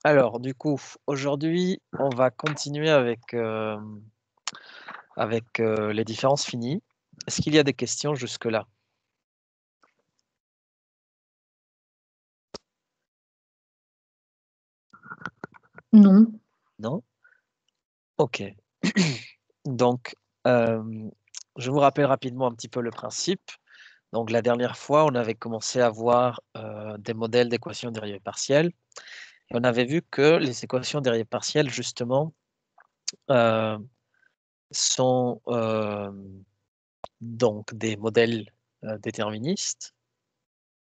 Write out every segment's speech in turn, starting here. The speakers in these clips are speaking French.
Alors, du coup, aujourd'hui, on va continuer avec les différences finies. Est-ce qu'il y a des questions jusque-là? Non. Non? Ok. Donc, je vous rappelle rapidement un petit peu le principe. Donc, la dernière fois, on avait commencé à voir des modèles d'équations dérivées partielles. Et on avait vu que les équations dérivées partielles, justement, sont donc des modèles déterministes.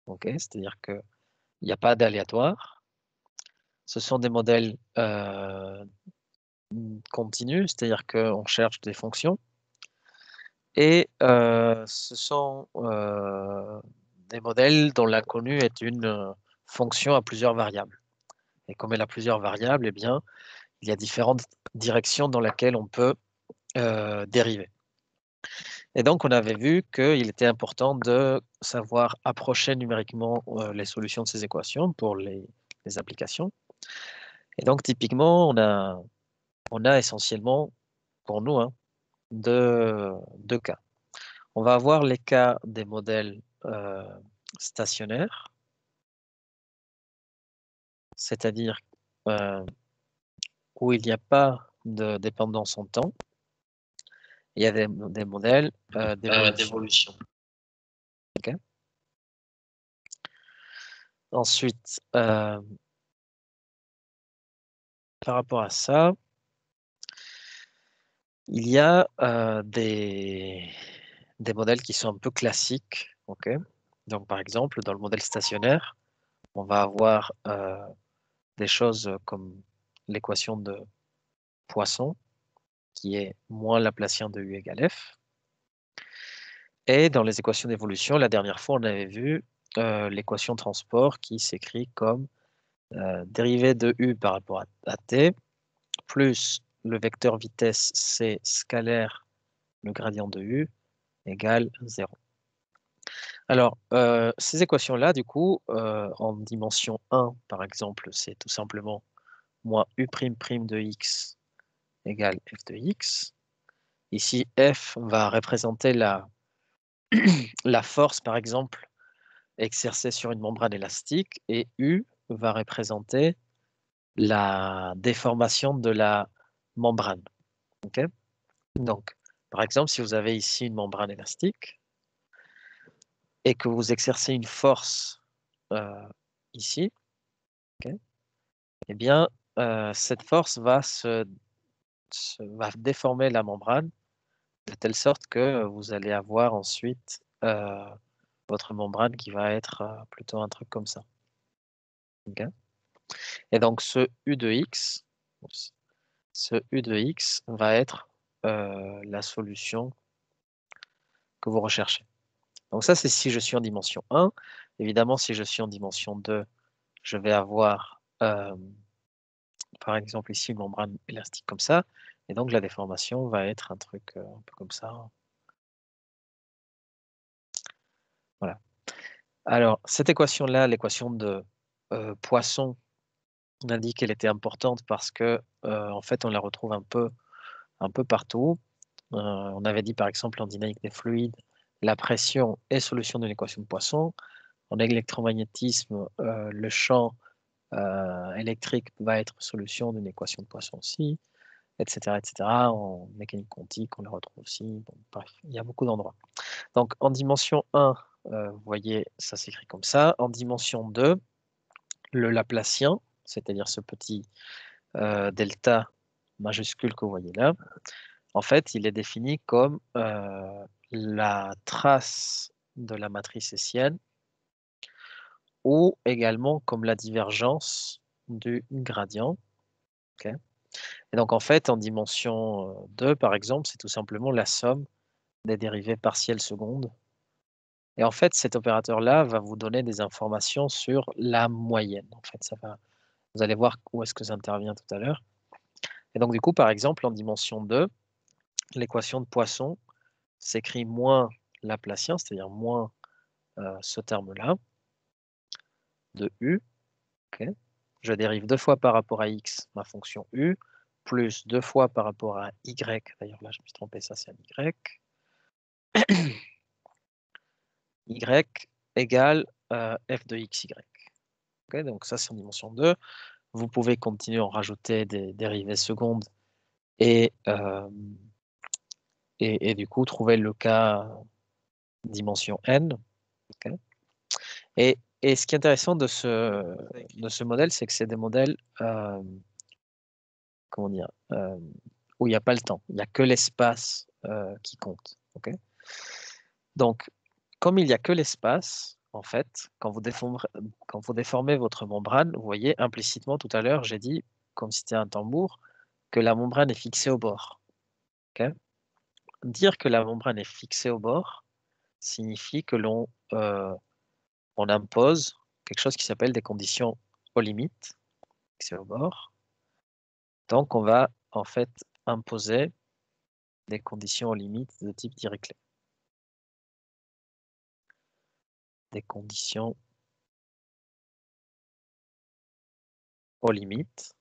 Ok, c'est-à-dire qu'il n'y a pas d'aléatoire. Ce sont des modèles continus, c'est-à-dire qu'on cherche des fonctions. Et ce sont des modèles dont l'inconnu est une fonction à plusieurs variables. Et comme elle a plusieurs variables, eh bien, il y a différentes directions dans lesquelles on peut dériver. Et donc, on avait vu qu'il était important de savoir approcher numériquement les solutions de ces équations pour les applications. Et donc, typiquement, on a essentiellement, pour nous, hein, deux cas. On va avoir les cas des modèles stationnaires, c'est-à-dire où il n'y a pas de dépendance en temps. Il y a des modèles d'évolution. Okay. Ensuite, par rapport à ça, il y a des modèles qui sont un peu classiques. Okay. Donc, par exemple, dans le modèle stationnaire, on va avoir des choses comme l'équation de Poisson, qui est moins laplacien de U égale F. Et dans les équations d'évolution, la dernière fois, on avait vu l'équation de transport qui s'écrit comme dérivée de U par rapport à T, plus le vecteur vitesse C scalaire, le gradient de U, égale 0. Alors, ces équations-là, du coup, en dimension 1, par exemple, c'est tout simplement moins U' de x égale f de x. Ici, F va représenter la force, par exemple, exercée sur une membrane élastique, et U va représenter la déformation de la membrane. Okay. Donc, par exemple, si vous avez ici une membrane élastique et que vous exercez une force ici, okay, eh bien, cette force va va déformer la membrane de telle sorte que vous allez avoir ensuite votre membrane qui va être plutôt un truc comme ça. Okay. Et donc ce U de x, va être la solution que vous recherchez. Donc ça, c'est si je suis en dimension 1. Évidemment, si je suis en dimension 2, je vais avoir, par exemple, ici une membrane élastique comme ça. Et donc la déformation va être un truc un peu comme ça. Voilà. Alors, cette équation-là, l'équation de Poisson, on a dit qu'elle était importante parce que, en fait, on la retrouve un peu partout. On avait dit, par exemple, en dynamique des fluides, la pression est solution d'une équation de Poisson. En électromagnétisme, le champ électrique va être solution d'une équation de Poisson aussi, etc., etc. En mécanique quantique, on la retrouve aussi. Bon, bref, il y a beaucoup d'endroits. Donc, en dimension 1, vous voyez, ça s'écrit comme ça. En dimension 2, le Laplacien, c'est-à-dire ce petit delta majuscule que vous voyez là, en fait, il est défini comme la trace de la matrice hessienne ou également comme la divergence du gradient. Okay. Et donc, en fait, en dimension 2, par exemple, c'est tout simplement la somme des dérivées partielles secondes. Et en fait, cet opérateur-là va vous donner des informations sur la moyenne. En fait, vous allez voir où est-ce que ça intervient tout à l'heure. Et donc, du coup, par exemple, en dimension 2, l'équation de Poisson s'écrit moins Laplacien, c'est-à-dire moins ce terme-là, de U. Okay. je dérive 2 fois par rapport à x ma fonction u, plus 2 fois par rapport à y, d'ailleurs là je me suis trompé, ça c'est un y, y égale f de xy. Okay, donc ça c'est en dimension 2. Vous pouvez continuer à en rajouter des dérivées secondes et du coup trouver le cas dimension n. Okay. Et ce qui est intéressant de ce modèle, c'est que c'est des modèles comment dire, où il n'y a pas le temps, il n'y a que l'espace qui compte. Okay. Donc, comme il n'y a que l'espace, en fait, quand vous déformez votre membrane, vous voyez implicitement tout à l'heure, j'ai dit, comme si c'était un tambour, que la membrane est fixée au bord. Okay. Dire que la membrane est fixée au bord signifie que l'on impose quelque chose qui s'appelle des conditions aux limites, fixées au bord. Donc, on va en fait imposer des conditions aux limites de type Dirichlet. Des conditions aux limites.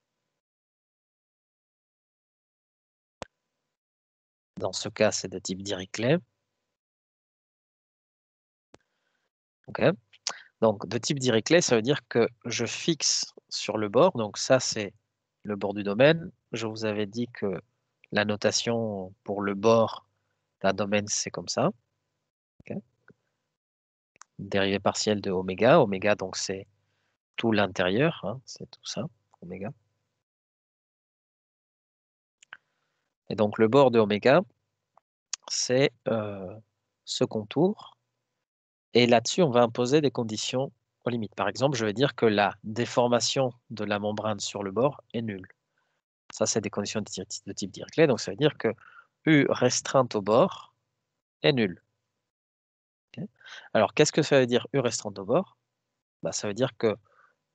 Dans ce cas, c'est de type Dirichlet. Okay. Donc, de type Dirichlet, ça veut dire que je fixe sur le bord. Donc, ça, c'est le bord du domaine. Je vous avais dit que la notation pour le bord d'un domaine, c'est comme ça. Okay. Dérivée partielle de oméga. Oméga, donc, c'est tout l'intérieur. Hein, c'est tout ça, oméga. Et donc, le bord de oméga, c'est ce contour. Et là-dessus, on va imposer des conditions aux limites. Par exemple, je vais dire que la déformation de la membrane sur le bord est nulle. Ça, c'est des conditions de type Dirichlet. Donc, ça veut dire que U restreinte au bord est nulle. Okay. Alors, qu'est-ce que ça veut dire U restreinte au bord? Bah, ça veut dire que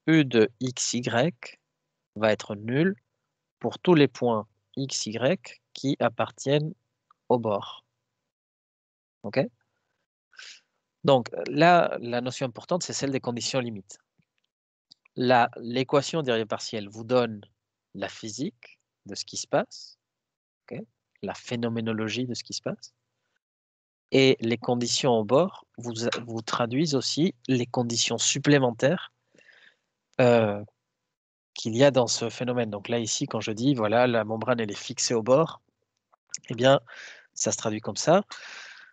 U de xy va être nul pour tous les points xy qui appartiennent au bord. OK? Donc, là, la notion importante, c'est celle des conditions limites. L'équation dérivée partielle vous donne la physique de ce qui se passe, okay, la phénoménologie de ce qui se passe, et les conditions au bord vous traduisent aussi les conditions supplémentaires qu'il y a dans ce phénomène. Donc là, ici, quand je dis, voilà, la membrane, elle est fixée au bord, eh bien, ça se traduit comme ça.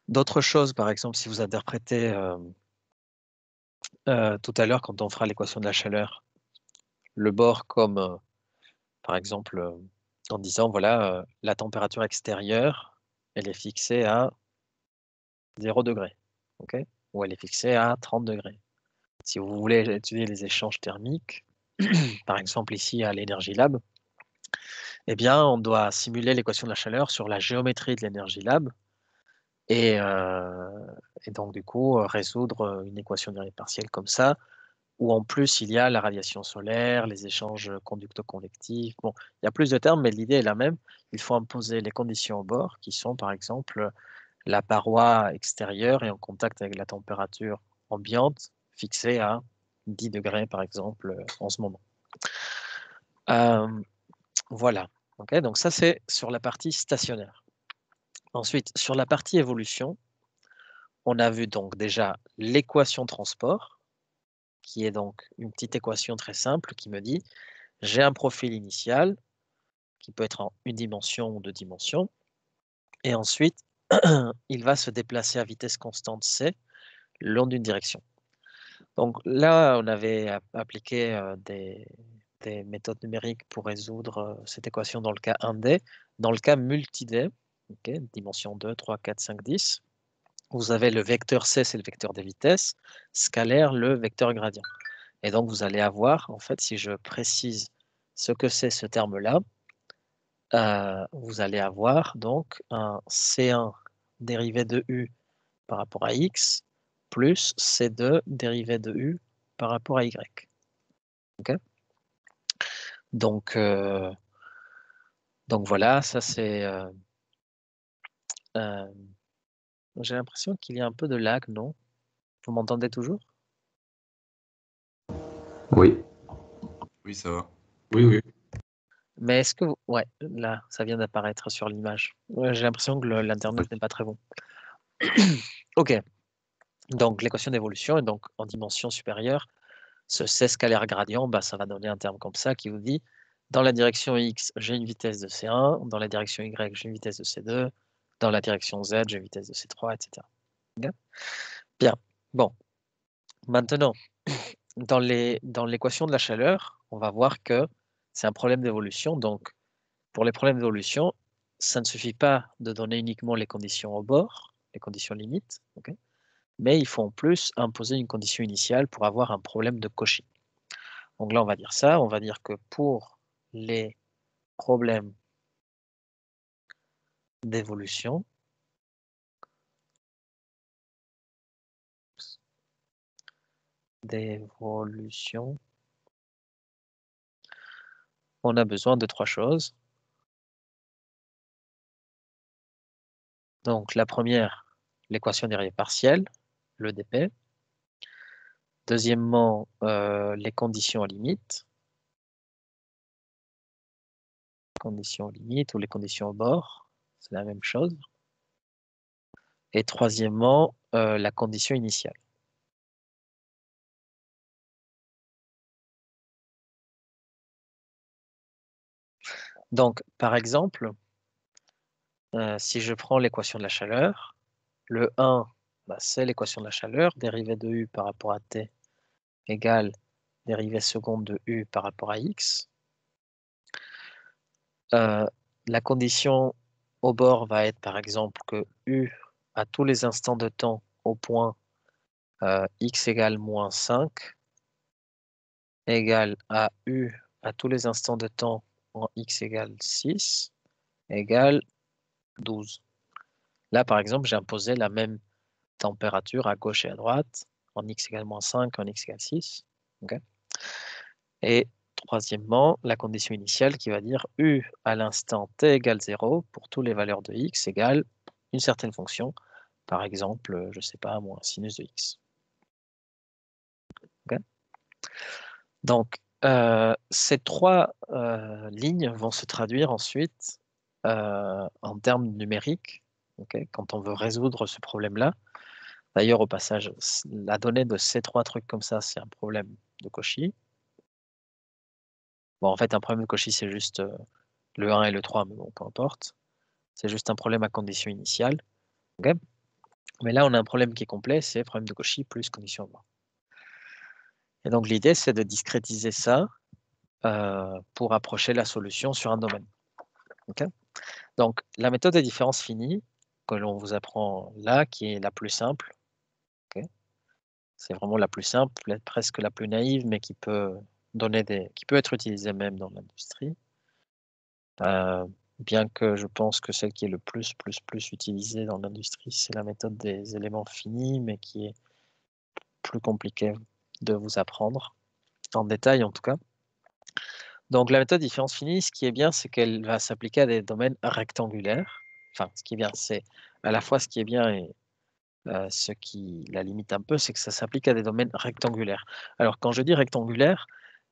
D'autres choses, par exemple, si vous interprétez tout à l'heure, quand on fera l'équation de la chaleur, le bord comme, par exemple, en disant, voilà, la température extérieure, elle est fixée à 0 degré, okay, ou elle est fixée à 30 degrés. Si vous voulez étudier les échanges thermiques, par exemple ici à l'Energy Lab, eh bien, on doit simuler l'équation de la chaleur sur la géométrie de l'Energy Lab et donc du coup résoudre une équation dérivée partielle comme ça, où en plus il y a la radiation solaire, les échanges conducto-convectifs. Bon, il y a plus de termes, mais l'idée est la même. Il faut imposer les conditions au bord, qui sont par exemple la paroi extérieure est en contact avec la température ambiante fixée à 10 degrés par exemple en ce moment. Voilà. Okay, donc ça c'est sur la partie stationnaire. Ensuite, sur la partie évolution, on a vu donc déjà l'équation transport, qui est donc une petite équation très simple qui me dit j'ai un profil initial qui peut être en une dimension ou deux dimensions, et ensuite il va se déplacer à vitesse constante c le long d'une direction. Donc là, on avait appliqué des méthodes numériques pour résoudre cette équation dans le cas 1D. Dans le cas multi-D, okay, dimension 2, 3, 4, 5, 10, vous avez le vecteur C, c'est le vecteur des vitesses, scalaire, le vecteur gradient. Et donc, vous allez avoir, en fait, si je précise ce que c'est ce terme-là, vous allez avoir donc un C1 dérivé de U par rapport à X, plus C2 dérivé de U par rapport à Y. Okay, donc voilà, ça c'est... j'ai l'impression qu'il y a un peu de lag, non? Vous m'entendez toujours? Oui. Oui, ça va. Oui, oui. Mais est-ce que... Ouais, là, ça vient d'apparaître sur l'image. Ouais, j'ai l'impression que l'Internet n'est pas très bon. OK. Donc, l'équation d'évolution est donc en dimension supérieure. Ce C scalaire gradient, bah, ça va donner un terme comme ça qui vous dit dans la direction X, j'ai une vitesse de C1, dans la direction Y, j'ai une vitesse de C2, dans la direction Z, j'ai une vitesse de C3, etc. Okay. Bien. Bon. Maintenant, dans l'équation de la chaleur, on va voir que c'est un problème d'évolution. Donc, pour les problèmes d'évolution, ça ne suffit pas de donner uniquement les conditions au bord, les conditions limites, okay, mais il faut en plus imposer une condition initiale pour avoir un problème de Cauchy. Donc là, on va dire ça, on va dire que pour les problèmes d'évolution, on a besoin de trois choses. Donc la première, l'équation dérivée partielle, le dp. Deuxièmement, les conditions limites. Conditions limites ou les conditions au bord, c'est la même chose. Et troisièmement, la condition initiale. Donc, par exemple, si je prends l'équation de la chaleur, le 1, bah, c'est l'équation de la chaleur, dérivée de U par rapport à T égale dérivée seconde de U par rapport à X. La condition au bord va être par exemple que U à tous les instants de temps au point X égale moins 5 égale à U à tous les instants de temps en X égale 6 égale 12. Là, par exemple, j'ai imposé la même température à gauche et à droite, en X égale moins 5, en X égale 6. Okay. Et troisièmement, la condition initiale qui va dire U à l'instant t égale 0 pour toutes les valeurs de X égale une certaine fonction, par exemple, je ne sais pas, moins sinus de X. Okay. Donc, ces trois lignes vont se traduire ensuite en termes numériques, okay, quand on veut résoudre ce problème-là. D'ailleurs, au passage, la donnée de ces trois trucs comme ça, c'est un problème de Cauchy. Bon, en fait, un problème de Cauchy, c'est juste le 1 et le 3, mais bon, peu importe. C'est juste un problème à condition initiale. Okay. Mais là, on a un problème qui est complet, c'est problème de Cauchy plus condition au bord. Et donc, l'idée, c'est de discrétiser ça pour approcher la solution sur un domaine. Okay. Donc, la méthode des différences finies, que l'on vous apprend là, qui est la plus simple, okay. C'est vraiment la plus simple, presque la plus naïve, mais qui peut être utilisée même dans l'industrie. Bien que je pense que celle qui est le plus utilisée dans l'industrie, c'est la méthode des éléments finis, mais qui est plus compliquée de vous apprendre, en détail en tout cas. Donc la méthode différence finie, ce qui est bien, c'est qu'elle va s'appliquer à des domaines rectangulaires. Enfin, ce qui est bien, c'est à la fois ce qui est bien et ce qui la limite un peu, c'est que ça s'applique à des domaines rectangulaires. Alors quand je dis rectangulaire,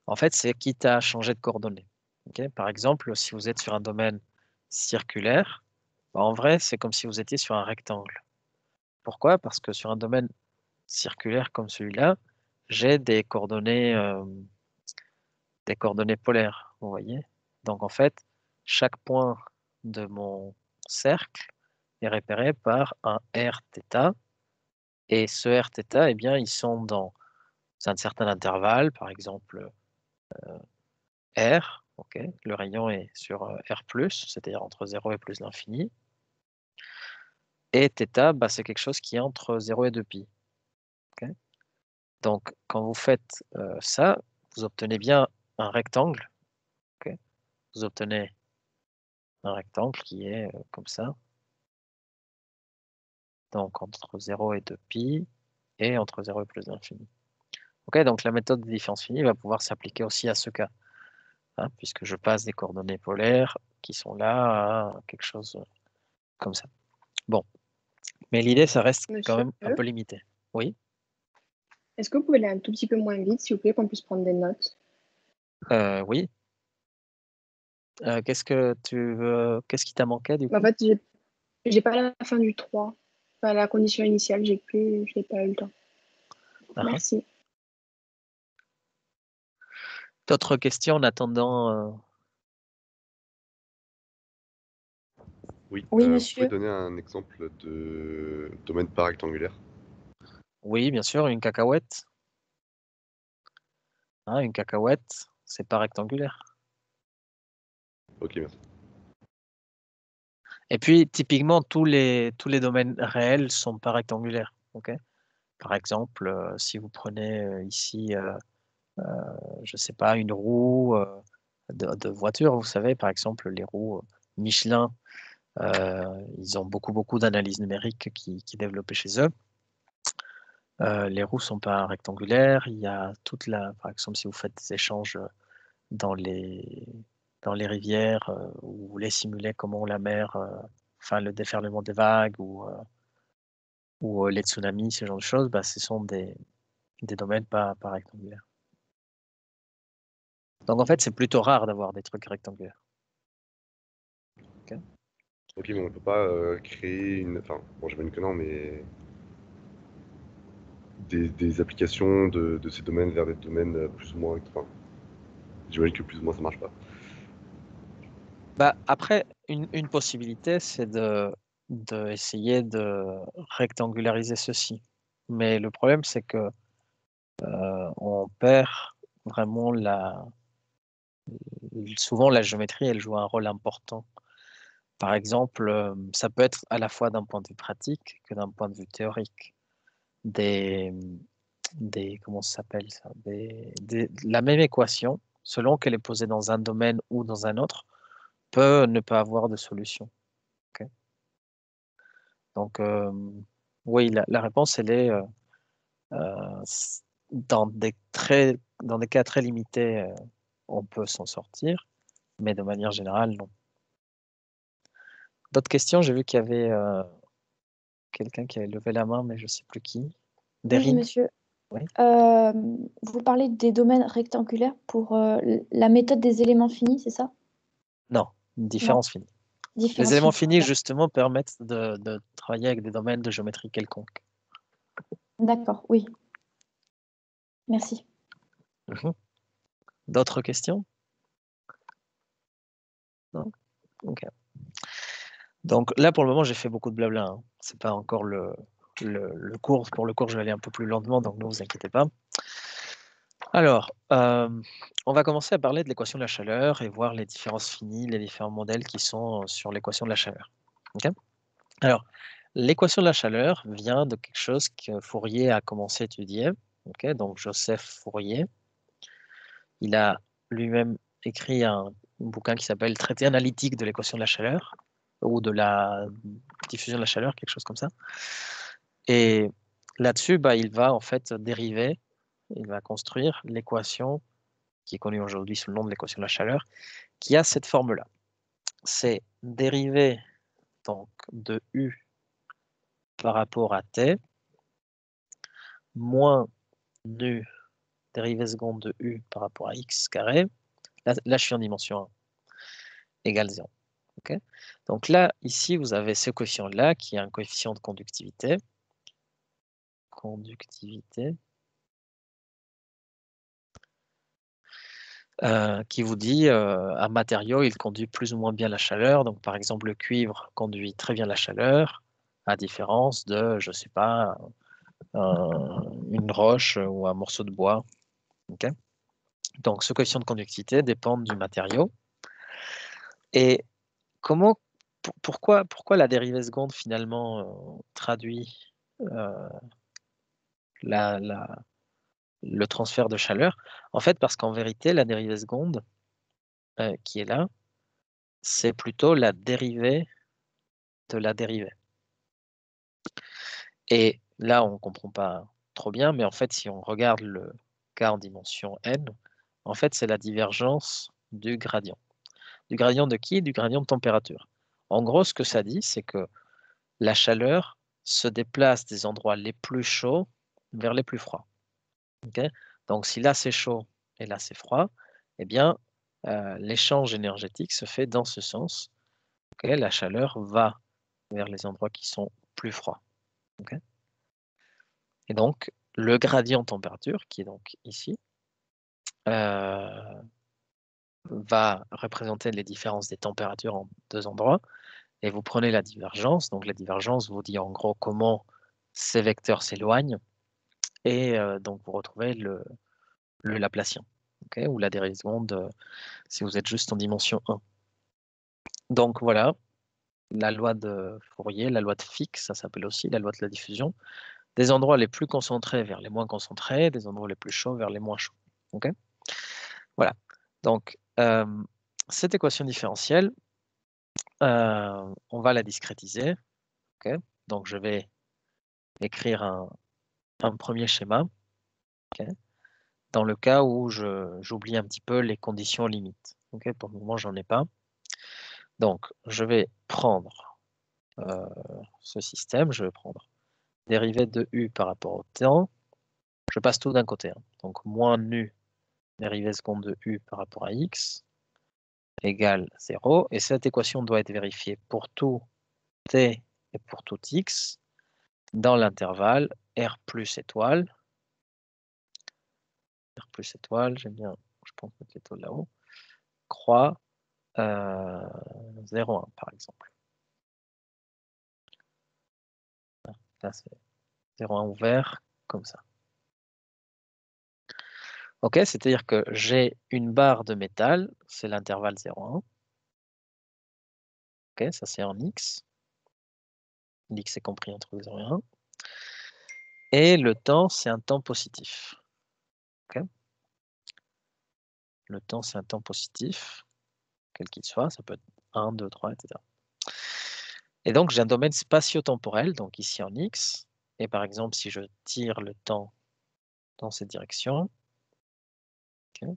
en fait, c'est quitte à changer de coordonnées. Okay. Par exemple, si vous êtes sur un domaine circulaire, bah, en vrai, c'est comme si vous étiez sur un rectangle. Pourquoi? Parce que sur un domaine circulaire comme celui-là, j'ai des coordonnées polaires, vous voyez. Donc en fait, chaque point de mon cercle est repéré par un rθ, et ce rθ, eh bien, ils sont dans un certain intervalle, par exemple R, okay. Le rayon est sur R+, c'est-à-dire entre 0 et plus l'infini. Et θ, bah, c'est quelque chose qui est entre 0 et 2π. Okay. Donc, quand vous faites ça, vous obtenez bien un rectangle. Okay. Vous obtenez un rectangle qui est comme ça. Donc, entre 0 et 2π et entre 0 et plus l'infini. Okay, donc, la méthode de différence finie va pouvoir s'appliquer aussi à ce cas, hein, puisque je passe des coordonnées polaires qui sont là à quelque chose comme ça. Bon, mais l'idée, ça reste quand même un peu limité. Oui. Est-ce que vous pouvez aller un tout petit peu moins vite, s'il vous plaît, qu'on puisse prendre des notes? Oui. Qu'est-ce qui t'a manqué du Bah, en coup? fait, j'ai pas la fin du 3. Enfin, la condition initiale, j'ai pas eu le temps. Ah, ah. Merci. D'autres questions en attendant? Oui, Oui, vous pouvez monsieur. donner un exemple de domaine pas rectangulaire? Oui, bien sûr, une cacahuète. Hein, une cacahuète, c'est pas rectangulaire. Ok, merci. Et puis, typiquement, tous les domaines réels sont pas rectangulaires. Ok. Par exemple, si vous prenez ici, je sais pas, une roue de voiture, vous savez, par exemple, les roues Michelin, ils ont beaucoup d'analyses numériques qui développées chez eux. Les roues sont pas rectangulaires. Il y a par exemple, si vous faites des échanges dans les, dans les rivières où vous voulez simuler comment la mer, enfin le déferlement des vagues ou les tsunamis, ce genre de choses, bah, ce sont des domaines pas rectangulaires. Donc en fait, c'est plutôt rare d'avoir des trucs rectangulaires. Ok. Ok, mais on peut pas créer une. Enfin, bon, j'imagine que non, mais des applications de ces domaines vers des domaines plus ou moins. Enfin, j'imagine que plus ou moins ça marche pas. Bah, après, une possibilité, c'est essayer de rectangulariser ceci. Mais le problème, c'est que on perd vraiment souvent la géométrie, elle joue un rôle important. Par exemple, ça peut être à la fois d'un point de vue pratique que d'un point de vue théorique. Des, comment ça s'appelle ça? La même équation, selon qu'elle est posée dans un domaine ou dans un autre, peut ne pas avoir de solution. Ok. Donc, oui, la réponse, elle est dans des cas très limités, on peut s'en sortir, mais de manière générale, non. D'autres questions? J'ai vu qu'il y avait quelqu'un qui avait levé la main, mais je ne sais plus qui. Oui, Derine? monsieur. Oui. Vous parlez des domaines rectangulaires pour la méthode des éléments finis, c'est ça? Non, une Non, différence finie. Les différence éléments finie. finis, justement, permettent de travailler avec des domaines de géométrie quelconque. D'accord, oui. Merci. Mhm. D'autres questions? Non? Ok. Donc là, pour le moment, j'ai fait beaucoup de blabla, hein. C'est pas encore le cours. Pour le cours, je vais aller un peu plus lentement, donc ne vous inquiétez pas. Alors, on va commencer à parler de l'équation de la chaleur et voir les différences finies, les différents modèles qui sont sur l'équation de la chaleur. Ok. Alors, l'équation de la chaleur vient de quelque chose que Fourier a commencé à étudier. Ok. Donc, Joseph Fourier, il a lui-même écrit un bouquin qui s'appelle Traité analytique de l'équation de la chaleur ou de la diffusion de la chaleur, quelque chose comme ça. Et là-dessus, bah, il va en fait dériver, il va construire l'équation qui est connue aujourd'hui sous le nom de l'équation de la chaleur, qui a cette forme-là. C'est dérivé donc de U par rapport à T moins nu dérivée seconde de U par rapport à X carré. Là je suis en dimension 1 égale 0. Okay. Donc là, ici, vous avez ce coefficient-là qui est un coefficient de conductivité. Qui vous dit un matériau, il conduit plus ou moins bien la chaleur. Donc, par exemple, le cuivre conduit très bien la chaleur, à différence de, je ne sais pas, une roche ou un morceau de bois. Okay. Donc, ce coefficient de conductivité dépend du matériau. Et pourquoi la dérivée seconde, finalement, traduit le transfert de chaleur? En fait, parce qu'en vérité, la dérivée seconde qui est là, c'est plutôt la dérivée de la dérivée. Et là, on ne comprend pas trop bien, mais en fait, si on regarde le cas en dimension n, en fait, c'est la divergence du gradient. Du gradient de qui? Du gradient de température. En gros, ce que ça dit, c'est que la chaleur se déplace des endroits les plus chauds vers les plus froids. Okay. Donc, si là c'est chaud et là c'est froid, eh bien, l'échange énergétique se fait dans ce sens. Okay, la chaleur va vers les endroits qui sont plus froids. Okay. Et donc, le gradient température, qui est donc ici, va représenter les différences des températures en deux endroits. Et vous prenez la divergence. Donc, la divergence vous dit en gros comment ces vecteurs s'éloignent. Et donc, vous retrouvez le Laplacien, okay, ou la dérive seconde si vous êtes juste en dimension 1. Donc, voilà, la loi de Fourier, la loi de Fick, ça s'appelle aussi la loi de la diffusion. Des endroits les plus concentrés vers les moins concentrés, des endroits les plus chauds vers les moins chauds. Okay, voilà. Donc, cette équation différentielle, on va la discrétiser. Okay, donc, je vais écrire un premier schéma. Okay, dans le cas où j'oublie un petit peu les conditions limites. Okay, pour le moment, j'en ai pas. Donc, je vais prendre ce système, je vais prendre dérivée de u par rapport au temps. Je passe tout d'un côté. Hein. Donc, moins nu dérivée seconde de u par rapport à x égale 0. Et cette équation doit être vérifiée pour tout t et pour tout x dans l'intervalle r plus étoile. R plus étoile, j'aime bien, je pense mettre l'étoile là-haut, croix 0,1 par exemple. Là, c'est 0,1 ouvert, comme ça. Ok, c'est-à-dire que j'ai une barre de métal, c'est l'intervalle 0,1. Ok, ça c'est en x. L'x est compris entre 0 et 1. Et le temps, c'est un temps positif. Okay. Le temps, c'est un temps positif, quel qu'il soit, ça peut être 1, 2, 3, etc. Et donc, j'ai un domaine spatio-temporel, donc ici en x. Et par exemple, si je tire le temps dans cette direction, okay,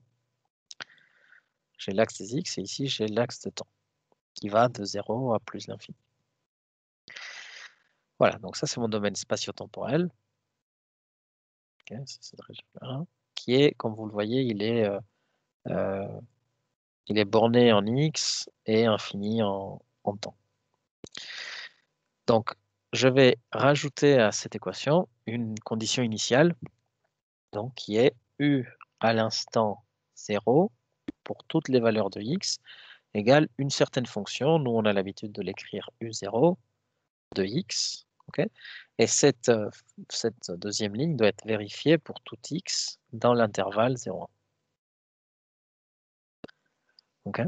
j'ai l'axe des x et ici, j'ai l'axe de temps qui va de 0 à plus l'infini. Voilà, donc ça, c'est mon domaine spatio-temporel. Okay, c'est cette région-là, qui est, comme vous le voyez, il est borné en x et infini en temps. Donc, je vais rajouter à cette équation une condition initiale, donc qui est u à l'instant 0 pour toutes les valeurs de x égale une certaine fonction. Nous, on a l'habitude de l'écrire u0 de x. Okay, et cette deuxième ligne doit être vérifiée pour tout x dans l'intervalle 0,1. Okay.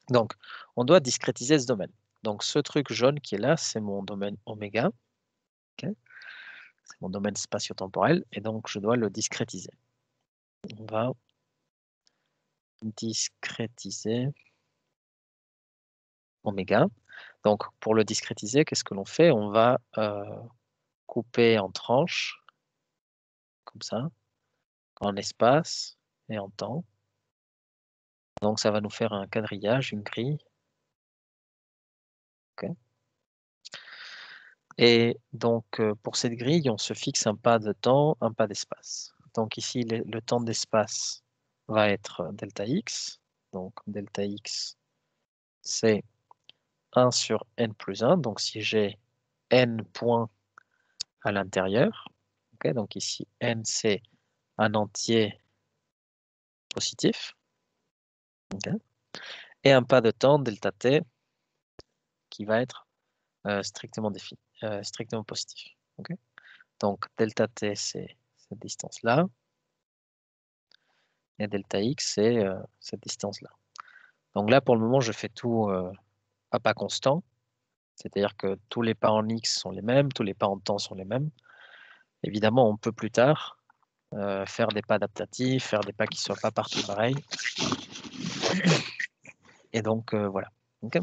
Donc, on doit discrétiser ce domaine. Donc, ce truc jaune qui est là, c'est mon domaine oméga. Okay. C'est mon domaine spatio-temporel. Et donc, je dois le discrétiser. On va discrétiser oméga. Donc, pour le discrétiser, qu'est-ce que l'on fait? On va couper en tranches, comme ça, en espace et en temps. Donc, ça va nous faire un quadrillage, une grille. Okay. Et donc, pour cette grille, on se fixe un pas de temps, un pas d'espace. Donc ici, le temps d'espace va être delta x. Donc, delta x, c'est 1 sur n plus 1. Donc, si j'ai n points à l'intérieur, okay, donc ici, n, c'est un entier positif. Okay, et un pas de temps, delta t, qui va être strictement positif. Okay, donc, delta t, c'est cette distance-là. Et delta x, c'est cette distance-là. Donc là, pour le moment, je fais tout à pas constant. C'est-à-dire que tous les pas en x sont les mêmes, tous les pas en temps sont les mêmes. Évidemment, on peut plus tard faire des pas adaptatifs, faire des pas qui ne soient pas partout pareils. Et donc, voilà. Okay.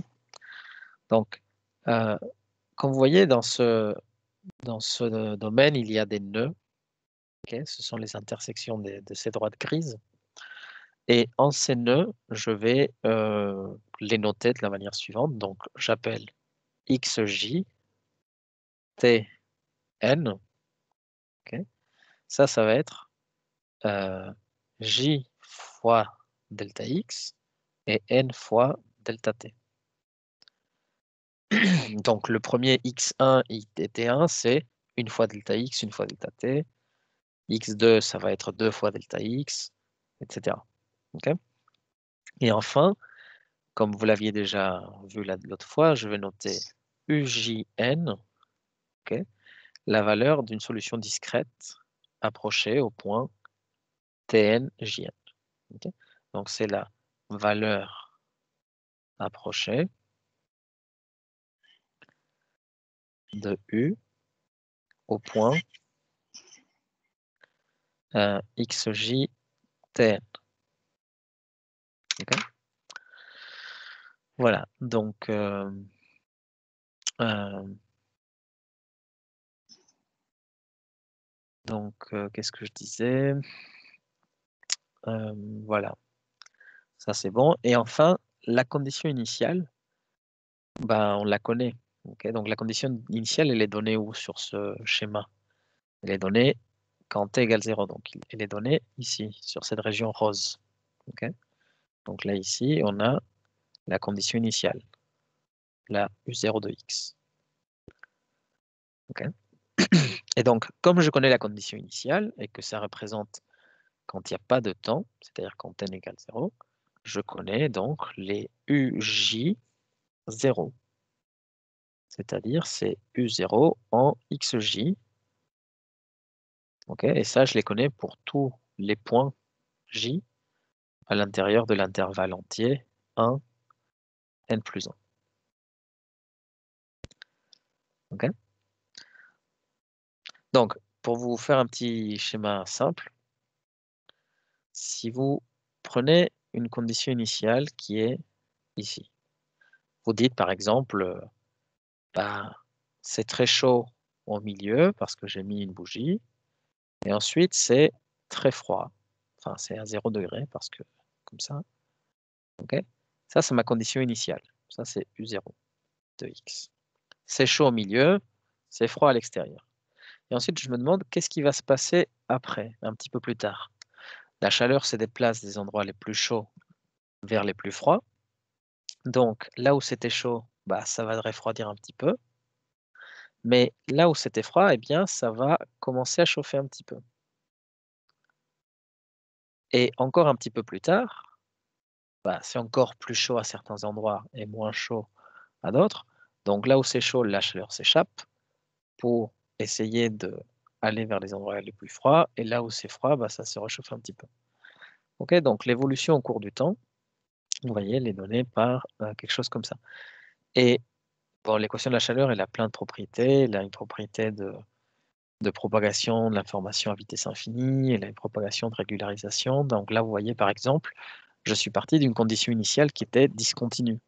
Donc, comme vous voyez, dans ce domaine, il y a des nœuds. Okay. Ce sont les intersections de ces droites grises. Et en ces nœuds, je vais les noter de la manière suivante. Donc, j'appelle xj, tn. Okay. Ça va être j fois delta x et n fois delta t. Donc le premier x1 et t1, c'est une fois delta x, une fois delta t. x2, ça va être 2 fois delta x, etc. Okay. Et enfin, comme vous l'aviez déjà vu l'autre fois, je vais noter UJN, okay, la valeur d'une solution discrète approchée au point TNJN. Okay. Donc c'est la valeur approchée de U au point XJTN. Okay. Voilà, donc qu'est-ce que je disais? Voilà, ça c'est bon. Et enfin, la condition initiale, ben, on la connaît. Okay, donc la condition initiale, elle est donnée où sur ce schéma? Elle est donnée quand t égale 0. Donc elle est donnée ici, sur cette région rose. Okay, donc là, ici, on a la condition initiale, la U0 de x. Okay. Et donc, comme je connais la condition initiale et que ça représente quand il n'y a pas de temps, c'est-à-dire quand n égale 0, je connais donc les UJ0. C'est-à-dire c'est U0 en XJ. Okay, et ça, je les connais pour tous les points J à l'intérieur de l'intervalle entier 1, n plus 1. Okay. Donc, pour vous faire un petit schéma simple, si vous prenez une condition initiale qui est ici, vous dites par exemple, bah, c'est très chaud au milieu parce que j'ai mis une bougie, et ensuite c'est très froid, enfin c'est à 0 degré parce que comme ça. Okay. Ça, c'est ma condition initiale. Ça, c'est U0 de x. C'est chaud au milieu, c'est froid à l'extérieur. Et ensuite, je me demande qu'est-ce qui va se passer après, un petit peu plus tard. La chaleur se déplace des endroits les plus chauds vers les plus froids. Donc, là où c'était chaud, bah, ça va refroidir un petit peu. Mais là où c'était froid, eh bien, ça va commencer à chauffer un petit peu. Et encore un petit peu plus tard, bah, c'est encore plus chaud à certains endroits et moins chaud à d'autres. Donc là où c'est chaud, la chaleur s'échappe pour essayer d'aller vers les endroits les plus froids. Et là où c'est froid, bah, ça se réchauffe un petit peu. Okay, donc l'évolution au cours du temps, vous voyez, elle est donnée par quelque chose comme ça. Et bon, l'équation de la chaleur, elle a plein de propriétés. Elle a une propriété de propagation de l'information à vitesse infinie. Elle a une propagation de régularisation. Donc là, vous voyez, par exemple, je suis parti d'une condition initiale qui était discontinue.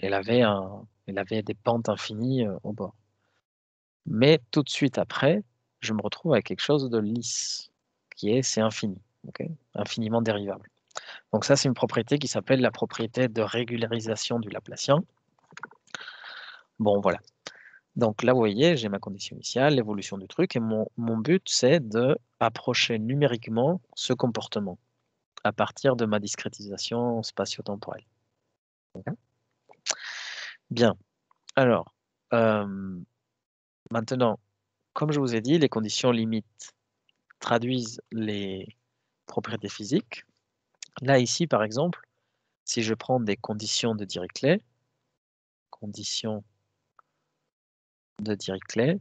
Elle avait des pentes infinies au bord. Mais tout de suite après, je me retrouve avec quelque chose de lisse, c'est infini, okay, infiniment dérivable. Donc ça, c'est une propriété qui s'appelle la propriété de régularisation du Laplacien. Bon, voilà. Donc là, vous voyez, j'ai ma condition initiale, l'évolution du truc, et mon but, c'est d'approcher numériquement ce comportement à partir de ma discrétisation spatio-temporelle. Okay. Bien. Alors, maintenant, comme je vous ai dit, les conditions limites traduisent les propriétés physiques. Là, ici, par exemple, si je prends des conditions de Dirichlet, Dirichlet,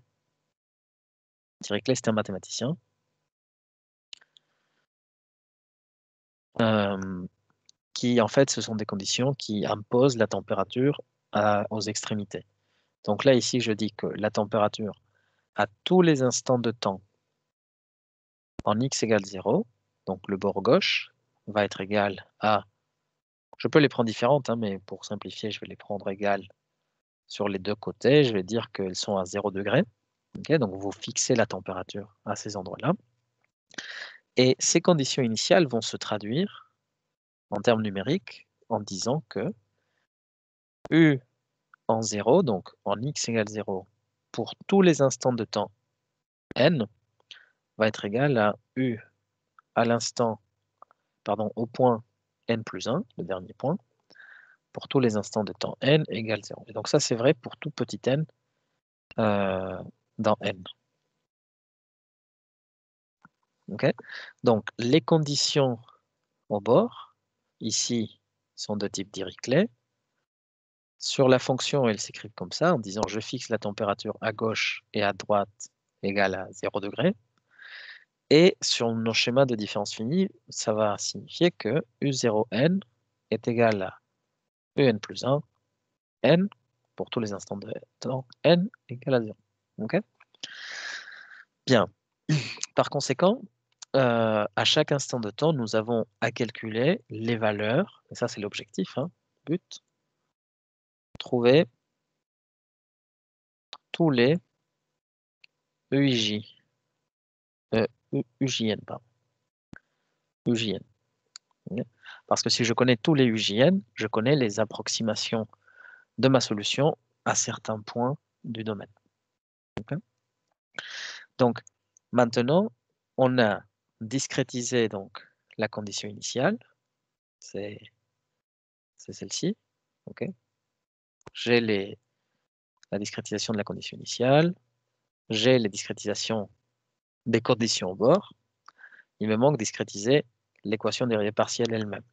c'est un mathématicien, qui, en fait, ce sont des conditions qui imposent la température aux extrémités. Donc là, ici, je dis que la température à tous les instants de temps en x égale 0, donc le bord gauche va être égal à, je peux les prendre différentes, hein, mais pour simplifier, je vais les prendre égales sur les deux côtés. Je vais dire qu'elles sont à 0 degré. Okay, donc vous fixez la température à ces endroits-là. Et ces conditions initiales vont se traduire en termes numériques en disant que U en 0, donc en x égale 0, pour tous les instants de temps n, va être égal à U à l'instant pardon, au point n plus 1, le dernier point, pour tous les instants de temps n égale 0. Et donc ça, c'est vrai pour tout petit n dans n. Okay. Donc, les conditions au bord, ici, sont de type Dirichlet. Sur la fonction, elles s'écrivent comme ça, en disant je fixe la température à gauche et à droite égale à 0 degré. Et sur nos schémas de différence finie, ça va signifier que U0n est égal à Un plus 1, n, pour tous les instants de temps, n égale à 0. Okay. Bien. Par conséquent, à chaque instant de temps, nous avons à calculer les valeurs, et ça c'est l'objectif, hein, but, trouver tous les UJN, pardon. UJN. Okay. Parce que si je connais tous les UJN, je connais les approximations de ma solution à certains points du domaine. Okay. Donc, maintenant, on a discrétisé donc, la condition initiale, c'est celle-ci. Okay. J'ai la discrétisation de la condition initiale, j'ai les discrétisations des conditions au bord, il me manque discrétiser l'équation dérivée partielle elle-même.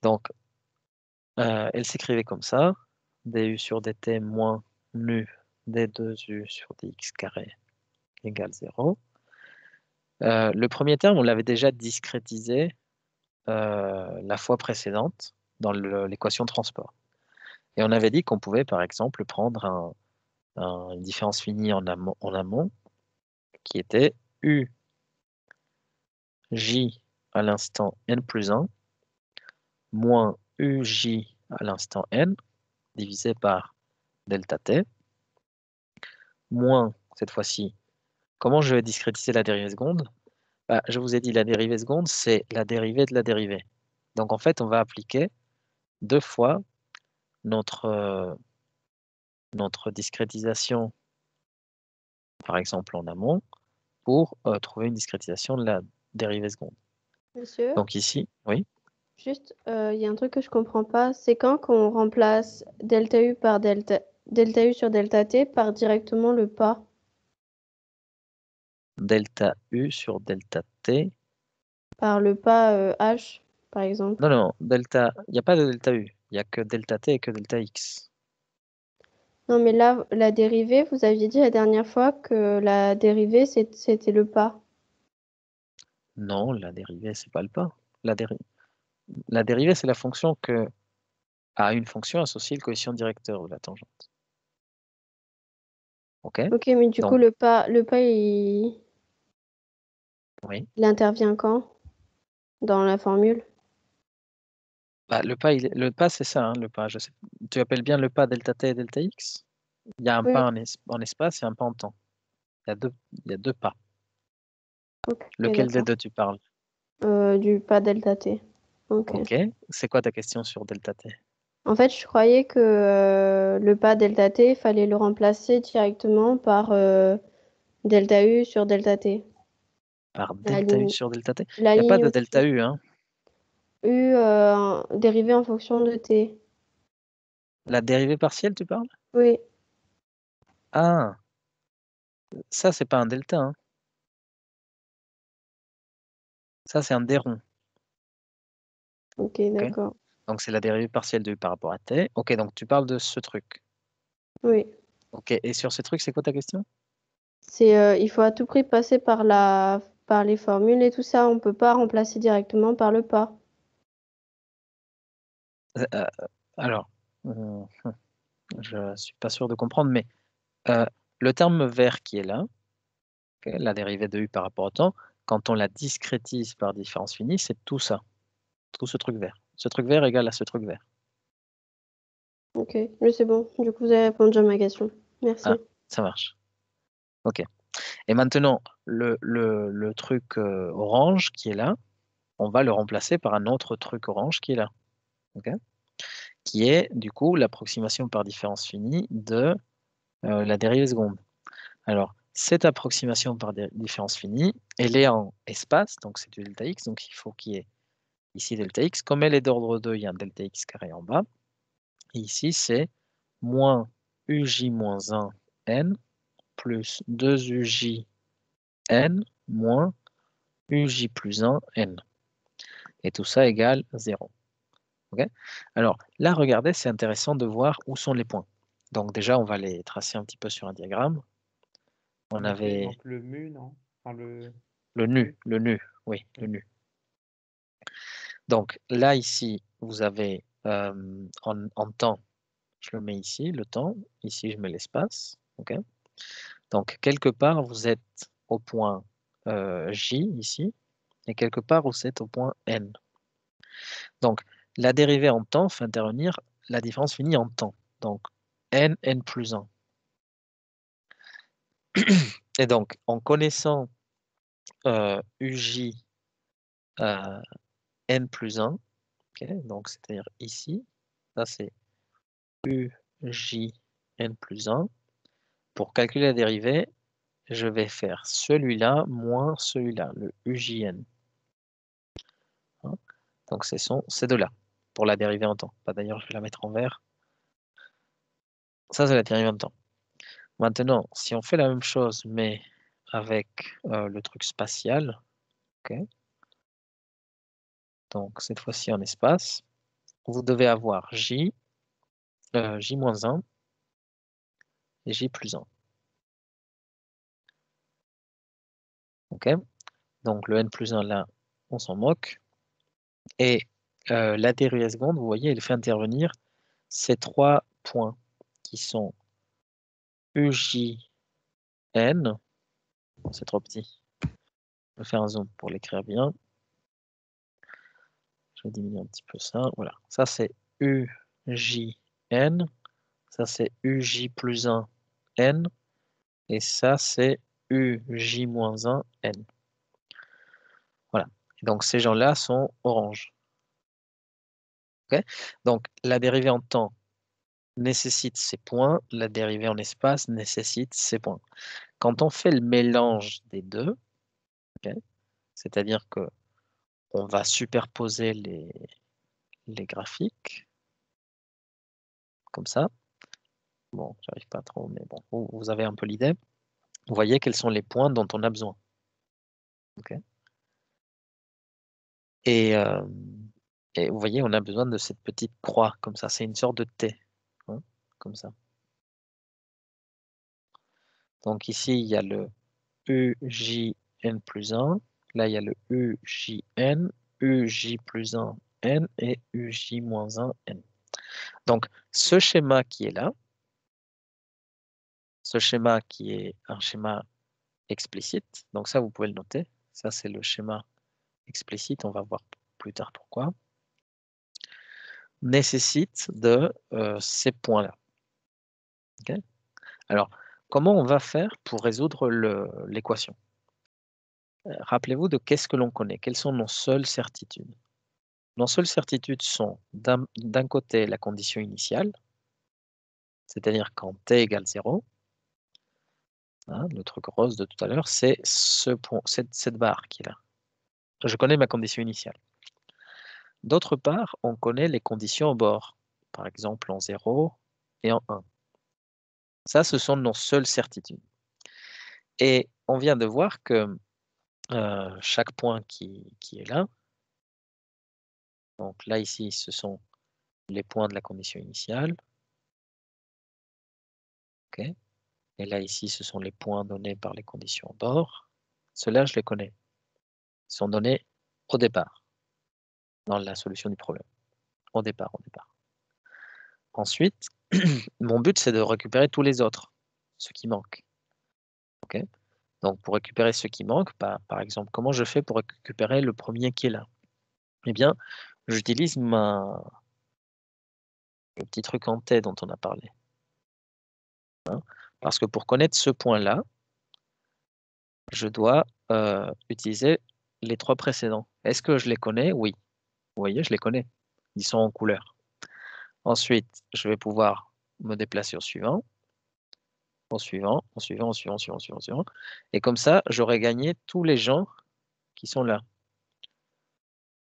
Donc, elle s'écrivait comme ça, du sur dt moins nu d2u sur dx carré égale 0. Le premier terme, on l'avait déjà discrétisé la fois précédente dans l'équation transport. Et on avait dit qu'on pouvait, par exemple, prendre une différence finie en amont qui était uj à l'instant n plus 1 moins uj à l'instant n divisé par delta t moins, cette fois-ci, comment je vais discrétiser la dérivée seconde? Bah, je vous ai dit, la dérivée seconde, c'est la dérivée de la dérivée. Donc, en fait, on va appliquer 2 fois notre discrétisation, par exemple en amont, pour trouver une discrétisation de la dérivée seconde. Monsieur, Donc ici, oui, juste, il y a un truc que je comprends pas. C'est quand qu'on remplace delta U par delta U sur delta T par directement le pas? delta U sur delta T. Par le pas H, par exemple. Non, delta, il n'y a pas de delta U, il n'y a que delta T et que delta X. Non, mais là, la dérivée, vous aviez dit la dernière fois que la dérivée, c'était le pas. Non, la dérivée, c'est pas le pas. La dérivée, c'est la fonction que à une fonction associée le coefficient directeur ou la tangente. Ok. Ok, mais du Donc, coup, le pas, il oui. intervient quand? Dans la formule? Bah, le pas, c'est ça, hein, le pas. Je sais, tu appelles bien le pas delta T et delta X? Il y a un Oui. pas en espace et un pas en temps. Il y a deux pas. Ok, Lequel des d'accord. deux tu parles? Du pas delta T. Ok. Ok. C'est quoi ta question sur delta T? En fait, je croyais que le pas delta T, il fallait le remplacer directement par delta U sur delta T. Par La delta U ligne, sur delta T? la Il n'y a pas ligne de au-dessus. delta U, hein. U dérivée en fonction de T. La dérivée partielle, tu parles? Oui. Ah, ça, c'est pas un delta, hein. Ça, c'est un d rond. Ok, Ok. d'accord. Donc, c'est la dérivée partielle de U par rapport à T. Ok, donc tu parles de ce truc. Oui. Ok, et sur ce truc, c'est quoi ta question? Il faut à tout prix passer par les formules et tout ça. On peut pas remplacer directement par le pas. Euh, alors, je suis pas sûr de comprendre, mais le terme vert qui est là, okay, la dérivée de U par rapport au temps, quand on la discrétise par différence finie, c'est tout ça, tout ce truc vert. Ce truc vert égale à ce truc vert. Ok, mais c'est bon. Du coup, vous avez répondu à ma question. Merci. Ah, ça marche. Ok. Et maintenant, le truc orange qui est là, on va le remplacer par un autre truc orange qui est là. Okay, qui est du coup l'approximation par différence finie de la dérivée seconde. Alors, cette approximation par différence finie, elle est en espace, donc c'est du delta x, donc il faut qu'il y ait ici delta x. Comme elle est d'ordre 2, il y a un delta x carré en bas. Et ici, c'est moins uj moins 1 n plus 2uj n moins uj plus 1 n. Et tout ça égale 0. Okay. Alors là, regardez, c'est intéressant de voir où sont les points. Donc déjà, on va les tracer un petit peu sur un diagramme. On Donc, avait il manque le mu, non? Enfin, le nu, oui, le nu. Donc là, ici, vous avez en temps, je le mets ici, le temps. Ici, je mets l'espace. Okay. Donc, quelque part, vous êtes au point J, ici, et quelque part, vous êtes au point N. Donc, la dérivée en temps fait intervenir la différence finie en temps. Donc, n plus 1. Et donc, en connaissant uj n plus 1, okay, donc c'est-à-dire ici, ça c'est uj n plus 1. Pour calculer la dérivée, je vais faire celui-là moins celui-là, le ujn. Hein, donc, c'est ces deux-là, pour la dérivée en temps. D'ailleurs, je vais la mettre en vert. Ça, c'est la dérivée en temps. Maintenant, si on fait la même chose, mais avec le truc spatial, okay. Donc cette fois-ci en espace, vous devez avoir j, j-1 et j plus 1. Okay. Donc le n plus 1 là, on s'en moque. Et la dérivée seconde, vous voyez, elle fait intervenir ces trois points qui sont ujn, c'est trop petit, je vais faire un zoom pour l'écrire bien. Je vais diminuer un petit peu ça, voilà. Ça c'est ujn, ça c'est uj plus 1 n, et ça c'est uj-1 n. Voilà. Et donc ces gens-là sont orange. Okay. Donc la dérivée en temps nécessite ces points, la dérivée en espace nécessite ces points. Quand on fait le mélange des deux, okay, c'est-à-dire que on va superposer les graphiques, comme ça. Bon, j'arrive pas trop, mais bon, vous avez un peu l'idée. Vous voyez quels sont les points dont on a besoin. Okay. Et vous voyez, on a besoin de cette petite croix, comme ça. C'est une sorte de T, hein, comme ça. Donc ici, il y a le UJN plus 1. Là, il y a le UJN, UJ plus 1, N et UJ moins 1, N. Donc, ce schéma qui est là, ce schéma qui est un schéma explicite, donc ça, vous pouvez le noter. Ça, c'est le schéma explicite. On va voir plus tard pourquoi. Nécessite de ces points-là. Okay. Alors, comment on va faire pour résoudre l'équation? Rappelez-vous de qu'est-ce que l'on connaît, quelles sont nos seules certitudes. Nos seules certitudes sont d'un côté la condition initiale, c'est-à-dire quand t égale 0, hein, le truc rose de tout à l'heure, c'est cette barre qui est là. Je connais ma condition initiale. D'autre part, on connaît les conditions au bord, par exemple en 0 et en 1. Ça, ce sont nos seules certitudes. Et on vient de voir que chaque point qui est là, donc là ici, ce sont les points de la condition initiale. Okay. Et là ici, ce sont les points donnés par les conditions au bord. Ceux-là, je les connais. Ils sont donnés au départ, dans la solution du problème. Au départ. Ensuite, mon but, c'est de récupérer tous les autres, ceux qui manquent. Okay. Donc, pour récupérer ceux qui manquent, par exemple, comment je fais pour récupérer le premier qui est là? Eh bien, j'utilise le petit truc en T dont on a parlé. Hein, parce que pour connaître ce point-là, je dois utiliser les trois précédents. Est-ce que je les connais? Oui. Vous voyez, je les connais. Ils sont en couleur. Ensuite, je vais pouvoir me déplacer au suivant. en suivant, en suivant, en suivant, en suivant, en suivant, en suivant. Et comme ça, j'aurais gagné tous les gens qui sont là.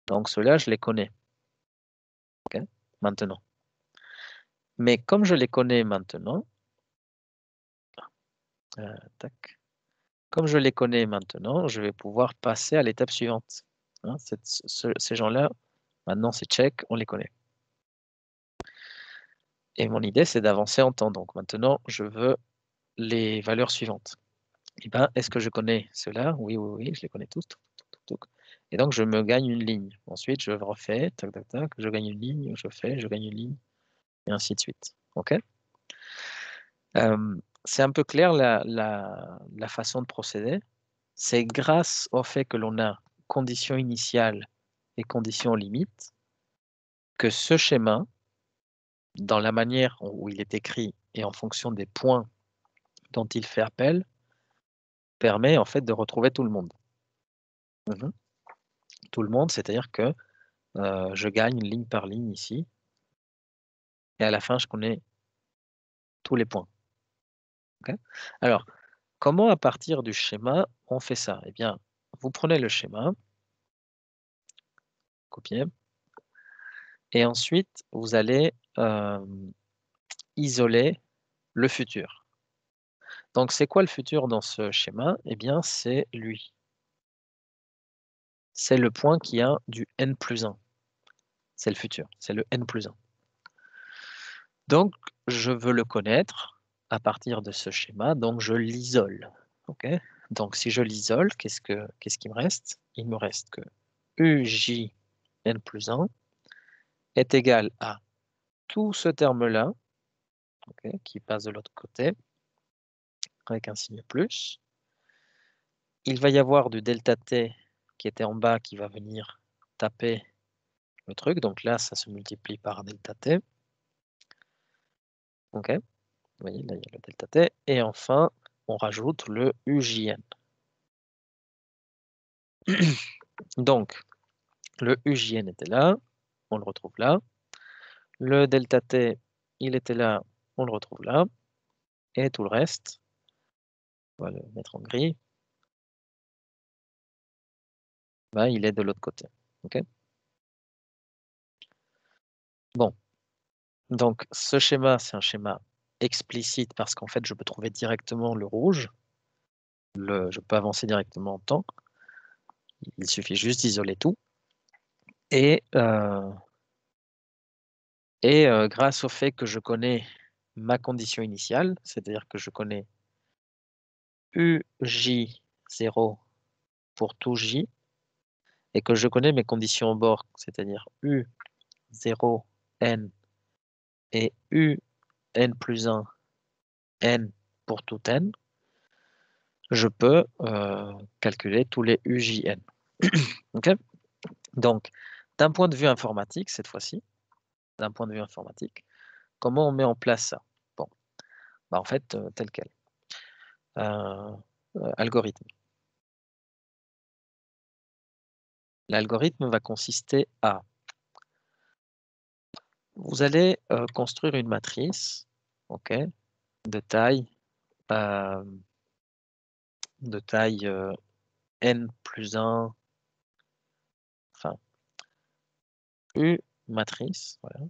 Donc ceux-là, je les connais. Ok, maintenant. Mais comme je les connais maintenant, tac. Comme je les connais maintenant, je vais pouvoir passer à l'étape suivante. Hein, ces gens-là, maintenant c'est check, on les connaît. Et mon idée, c'est d'avancer en temps. Donc maintenant, je veux les valeurs suivantes. Eh ben, est-ce que je connais ceux-là? Oui, oui, oui, je les connais tous. Touc, touc, touc, touc. Et donc, je me gagne une ligne. Ensuite, je refais, tac, tac, tac, je gagne une ligne, je gagne une ligne, et ainsi de suite. OK? C'est un peu clair la façon de procéder. C'est grâce au fait que l'on a conditions initiales et conditions limites que ce schéma, dans la manière où il est écrit et en fonction des points dont il fait appel, permet en fait de retrouver tout le monde. Tout le monde, c'est-à-dire que je gagne ligne par ligne ici, et à la fin, je connais tous les points. Okay? Alors, comment à partir du schéma, on fait ça? Eh bien, vous prenez le schéma, copier, et ensuite, vous allez isoler le futur. Donc, c'est quoi le futur dans ce schéma? Eh bien, c'est lui. C'est le point qui a du n plus 1. C'est le futur, c'est le n plus 1. Donc, je veux le connaître à partir de ce schéma, donc je l'isole. Okay? Donc, si je l'isole, qu'est-ce qui me reste? Il me reste que UJ n plus 1 est égal à tout ce terme-là, okay, qui passe de l'autre côté, avec un signe plus. Il va y avoir du delta t qui était en bas qui va venir taper le truc. Donc là, ça se multiplie par delta t. Ok, vous voyez, là, il y a le delta t. Et enfin, on rajoute le UJN. Donc, le UJN était là, on le retrouve là. Le delta t, il était là, on le retrouve là. Et tout le reste, on va le mettre en gris, ben, il est de l'autre côté. Okay, bon, donc ce schéma, c'est un schéma explicite parce qu'en fait, je peux trouver directement le rouge. Je peux avancer directement en temps. Il suffit juste d'isoler tout. Et grâce au fait que je connais ma condition initiale, c'est-à-dire que je connais UJ0 pour tout J, et que je connais mes conditions au bord, c'est-à-dire U0, N, et UN plus 1, N pour tout N, je peux calculer tous les UJN. Okay, donc, d'un point de vue informatique, cette fois-ci, d'un point de vue informatique, comment on met en place ça? Bon, bah en fait, tel quel. Algorithme. L'algorithme va consister à... Vous allez construire une matrice, ok, de taille n plus 1, enfin, U matrice, voilà,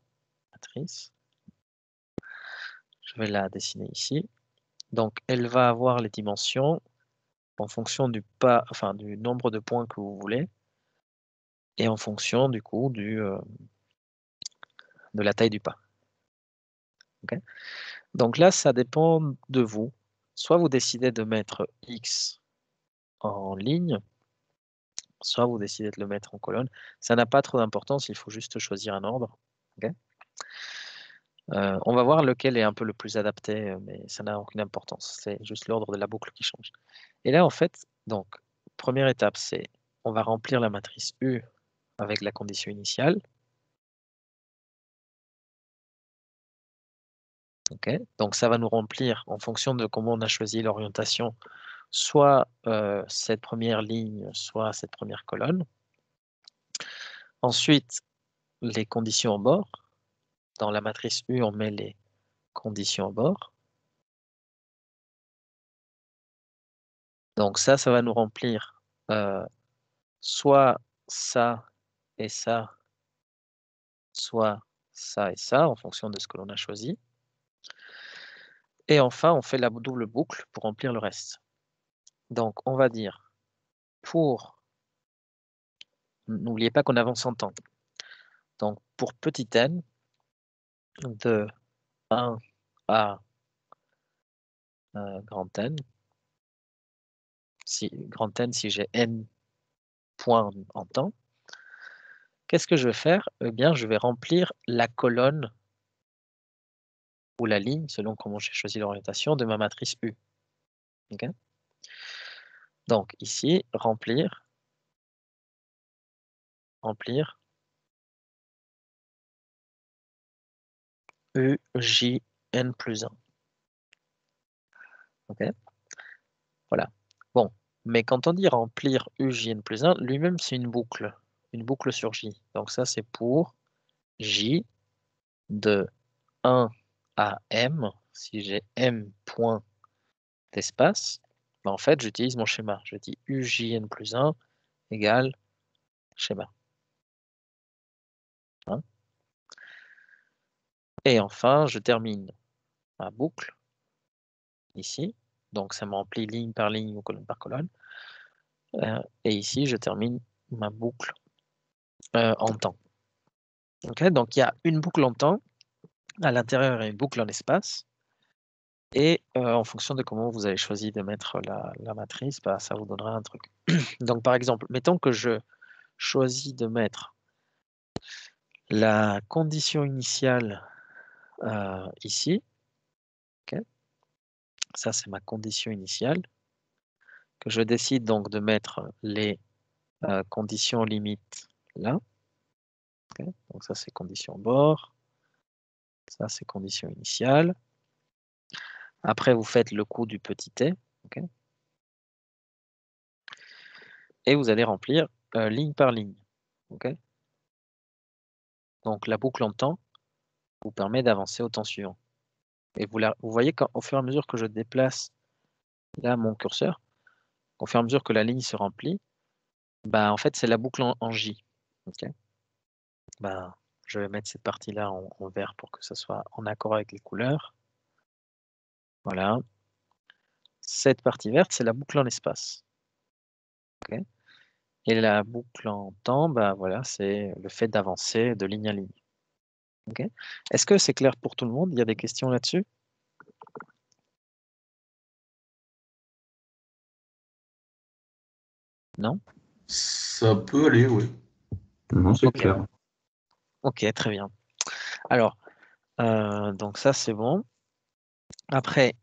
matrice. Je vais la dessiner ici. Donc, elle va avoir les dimensions en fonction du nombre de points que vous voulez et en fonction du coup de la taille du pas. Okay, donc là, ça dépend de vous. Soit vous décidez de mettre X en ligne, soit vous décidez de le mettre en colonne. Ça n'a pas trop d'importance, il faut juste choisir un ordre. Okay, on va voir lequel est un peu le plus adapté, mais ça n'a aucune importance. C'est juste l'ordre de la boucle qui change. Et là, en fait, donc, première étape, c'est on va remplir la matrice U avec la condition initiale. Okay, donc, ça va nous remplir, en fonction de comment on a choisi l'orientation, soit cette première ligne, soit cette première colonne. Ensuite, les conditions en bord. Dans la matrice U, on met les conditions en bord. Donc ça va nous remplir soit ça et ça, soit ça et ça, en fonction de ce que l'on a choisi. Et enfin, on fait la double boucle pour remplir le reste. Donc, on va dire pour... N'oubliez pas qu'on avance en temps. Donc, pour petit n, de 1 à grand N, grand N, si j'ai n points en temps, qu'est-ce que je vais faire? Eh bien, je vais remplir la colonne ou la ligne, selon comment j'ai choisi l'orientation, de ma matrice U. Okay. Donc, ici, remplir, U, J, N plus 1. Ok. Voilà. Bon, mais quand on dit remplir U, J, N plus 1, lui-même, c'est une boucle sur J. Donc ça, c'est pour J de 1 à M. Si j'ai M point d'espace, ben en fait, j'utilise mon schéma. Je dis U, J, N plus 1 égale schéma. Hein? Et enfin, je termine ma boucle ici. Donc, ça me remplit ligne par ligne ou colonne par colonne. Et ici, je termine ma boucle en temps. Okay, donc, il y a une boucle en temps. À l'intérieur, il y a une boucle en espace. Et en fonction de comment vous avez choisi de mettre la matrice, bah, ça vous donnera un truc. Donc, par exemple, mettons que je choisis de mettre la condition initiale ici. Okay. Ça, c'est ma condition initiale. Que je décide donc de mettre les conditions limites là. Okay. Donc ça, c'est condition bord. Ça, c'est condition initiale. Après, vous faites le coup du petit t. Okay. Et vous allez remplir ligne par ligne. Okay. Donc la boucle en temps vous permet d'avancer au temps suivant. Et vous voyez qu'au fur et à mesure que je déplace là mon curseur, au fur et à mesure que la ligne se remplit, bah, en fait, c'est la boucle en J. Okay. Bah, je vais mettre cette partie-là en vert pour que ça soit en accord avec les couleurs. Voilà. Cette partie verte, c'est la boucle en espace. Okay. Et la boucle en temps, bah, voilà, c'est le fait d'avancer de ligne à ligne. Okay. Est-ce que c'est clair pour tout le monde? Il y a des questions là-dessus? Non? Ça peut aller, oui. Non, c'est Ok. clair. Ok, très bien. Alors, donc ça, c'est bon. Après,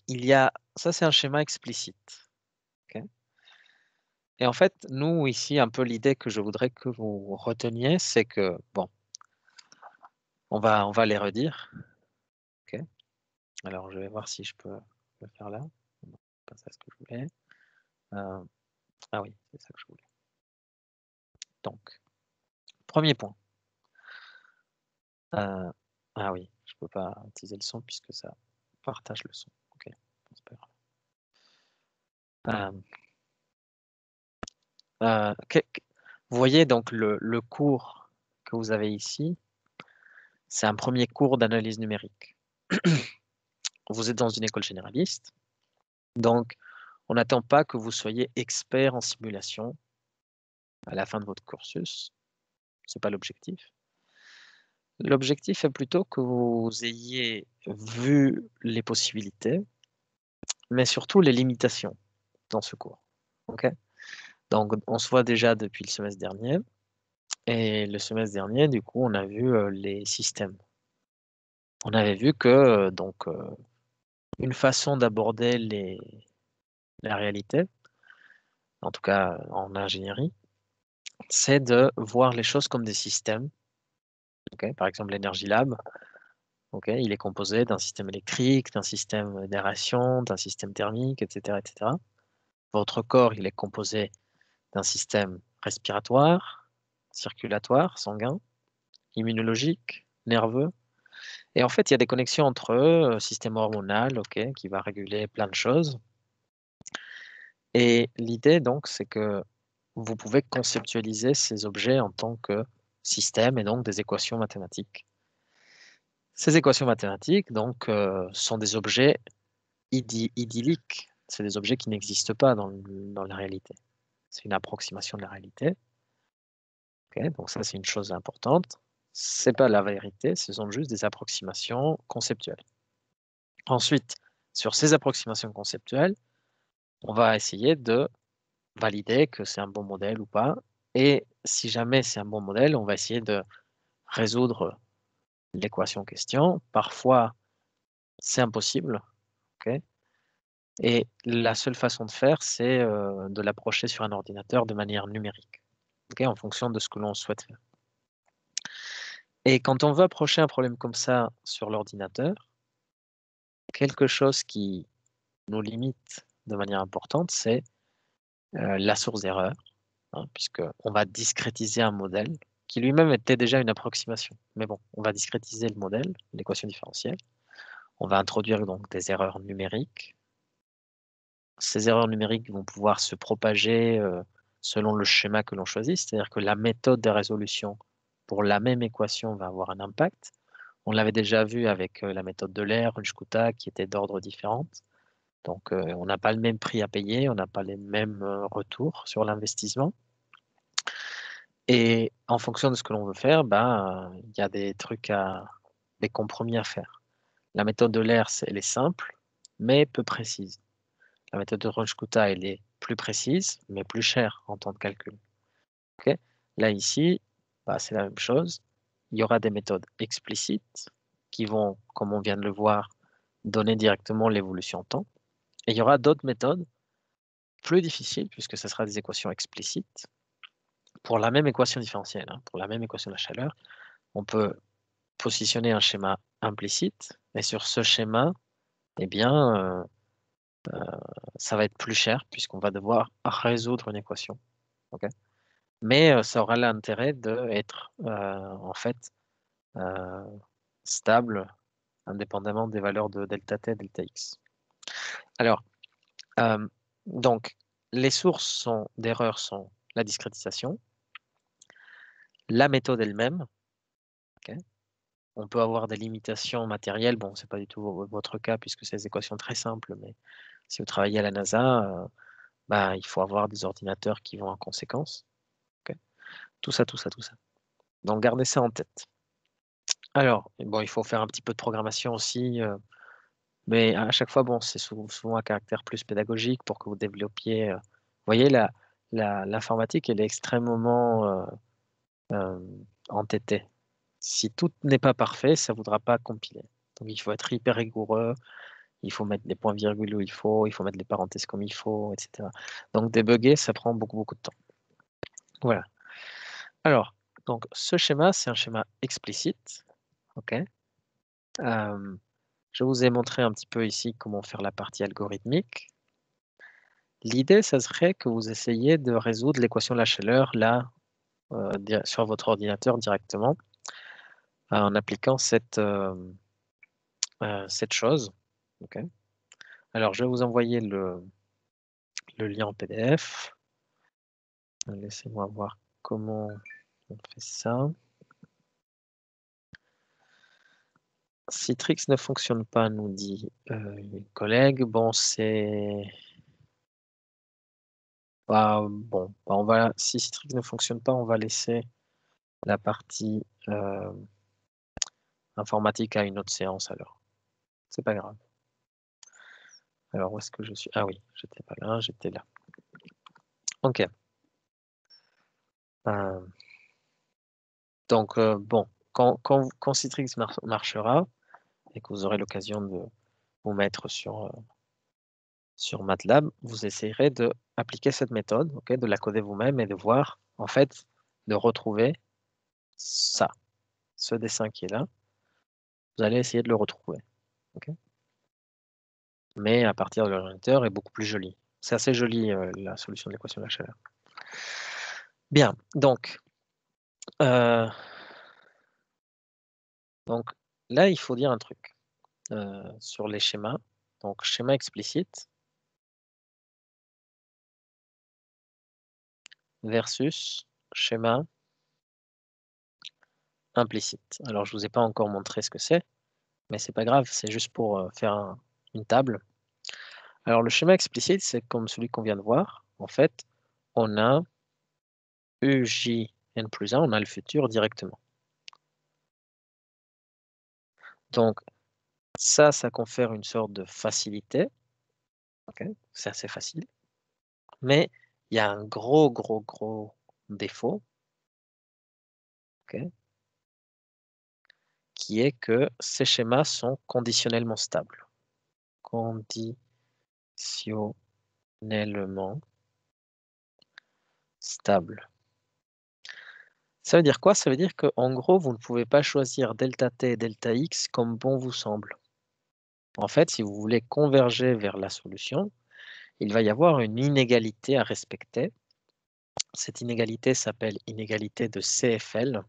ça, c'est un schéma explicite. Okay. Et en fait, nous, ici, un peu l'idée que je voudrais que vous reteniez, c'est que, bon, on va les redire. Okay. Alors, je vais voir si je peux le faire là. Pas ça ce que je voulais. Ah oui, c'est ça que je voulais. Donc, premier point. Ah oui, je ne peux pas utiliser le son puisque ça partage le son. Ok, c'est pas grave. Vous voyez donc le cours que vous avez ici, c'est un premier cours d'analyse numérique. Vous êtes dans une école généraliste, donc on n'attend pas que vous soyez expert en simulation à la fin de votre cursus. Ce n'est pas l'objectif. L'objectif est plutôt que vous ayez vu les possibilités, mais surtout les limitations dans ce cours. Okay. Donc, on se voit déjà depuis le semestre dernier. Et le semestre dernier, du coup, on a vu les systèmes. On avait vu que une façon d'aborder la réalité, en tout cas en ingénierie, c'est de voir les choses comme des systèmes. Okay. Par exemple, l'Energy Lab, okay, il est composé d'un système électrique, d'un système d'aération, d'un système thermique, etc., etc. Votre corps, il est composé d'un système respiratoire, circulatoire, sanguin, immunologique, nerveux. Et en fait, il y a des connexions entre eux, système hormonal, okay, qui va réguler plein de choses. Et l'idée, donc, c'est que vous pouvez conceptualiser ces objets en tant que système et donc des équations mathématiques. Ces équations mathématiques, donc, sont des objets idylliques. C'est des objets qui n'existent pas dans la réalité. C'est une approximation de la réalité. Okay, donc ça, c'est une chose importante. Ce n'est pas la vérité, ce sont juste des approximations conceptuelles. Ensuite, sur ces approximations conceptuelles, on va essayer de valider que c'est un bon modèle ou pas. Et si jamais c'est un bon modèle, on va essayer de résoudre l'équation en question. Parfois, c'est impossible. Okay, et la seule façon de faire, c'est de l'approcher sur un ordinateur de manière numérique, okay, en fonction de ce que l'on souhaite faire. Et quand on veut approcher un problème comme ça sur l'ordinateur, quelque chose qui nous limite de manière importante, c'est la source d'erreur, hein, puisqu'on va discrétiser un modèle qui lui-même était déjà une approximation. Mais bon, on va discrétiser le modèle, l'équation différentielle. On va introduire donc des erreurs numériques. Ces erreurs numériques vont pouvoir se propager selon le schéma que l'on choisit, c'est-à-dire que la méthode de résolution pour la même équation va avoir un impact. On l'avait déjà vu avec la méthode d'Euler, Runge-Kutta, qui était d'ordre différent. Donc, on n'a pas le même prix à payer, on n'a pas les mêmes retours sur l'investissement. Et en fonction de ce que l'on veut faire, il y a des compromis à faire. La méthode d'Euler, elle est simple, mais peu précise. La méthode de Runge-Kutta, elle est plus précise, mais plus chère en temps de calcul. Okay, là, ici, c'est la même chose. Il y aura des méthodes explicites qui vont, comme on vient de le voir, donner directement l'évolution en temps. Et il y aura d'autres méthodes plus difficiles, puisque ce sera des équations explicites. Pour la même équation différentielle, hein, pour la même équation de la chaleur, on peut positionner un schéma implicite, et sur ce schéma, eh bien, ça va être plus cher, puisqu'on va devoir résoudre une équation. Okay, mais ça aura l'intérêt d'être en fait stable indépendamment des valeurs de delta t et delta x. Alors, donc, les sources d'erreur sont la discrétisation, la méthode elle-même. Okay, on peut avoir des limitations matérielles. Bon, ce n'est pas du tout votre cas puisque c'est des équations très simples, mais si vous travaillez à la NASA, il faut avoir des ordinateurs qui vont en conséquence. Okay, tout ça. Donc, gardez ça en tête. Alors, bon, il faut faire un petit peu de programmation aussi, mais à chaque fois, bon, c'est souvent à caractère plus pédagogique pour que vous développiez. Vous voyez, l'informatique, elle est extrêmement entêtée. Si tout n'est pas parfait, ça ne voudra pas compiler. Donc, il faut être hyper rigoureux, il faut mettre des points-virgules où il faut mettre les parenthèses comme il faut, etc. Donc, débugger, ça prend beaucoup de temps. Voilà. Alors, donc, ce schéma, c'est un schéma explicite. OK. Je vous ai montré un petit peu ici comment faire la partie algorithmique. L'idée, ça serait que vous essayiez de résoudre l'équation de la chaleur là, sur votre ordinateur directement, en appliquant cette chose. Okay. Alors, je vais vous envoyer le lien en PDF. Laissez-moi voir comment on fait ça. Citrix ne fonctionne pas, nous dit une collègue. Bon, c'est... on va, si Citrix ne fonctionne pas, on va laisser la partie informatique à une autre séance alors. C'est pas grave. Alors, où est-ce que je suis? Ah oui, j'étais pas là, j'étais là. Ok. Donc, bon, quand Citrix marchera et que vous aurez l'occasion de vous mettre sur MATLAB, vous essayerez d'appliquer cette méthode, okay, de la coder vous-même et de voir, en fait, de retrouver ça, ce dessin qui est là. Vous allez essayer de le retrouver. Okay, mais à partir de l'ordinateur est beaucoup plus joli. C'est assez joli la solution de l'équation de la chaleur. Bien, donc là, il faut dire un truc sur les schémas. Donc, schéma explicite. versus schéma implicite. Alors, je ne vous ai pas encore montré ce que c'est, mais c'est pas grave, c'est juste pour faire une table. Alors, le schéma explicite, c'est comme celui qu'on vient de voir. En fait, on a UJN plus 1, on a le futur directement. Donc, ça confère une sorte de facilité. Okay, c'est assez facile. Mais il y a un gros défaut. Okay, qui est que ces schémas sont conditionnellement stables. Conditionnellement stable. Ça veut dire quoi? Ça veut dire qu'en gros, vous ne pouvez pas choisir delta t et delta x comme bon vous semble. En fait, si vous voulez converger vers la solution, il va y avoir une inégalité à respecter. Cette inégalité s'appelle inégalité de CFL.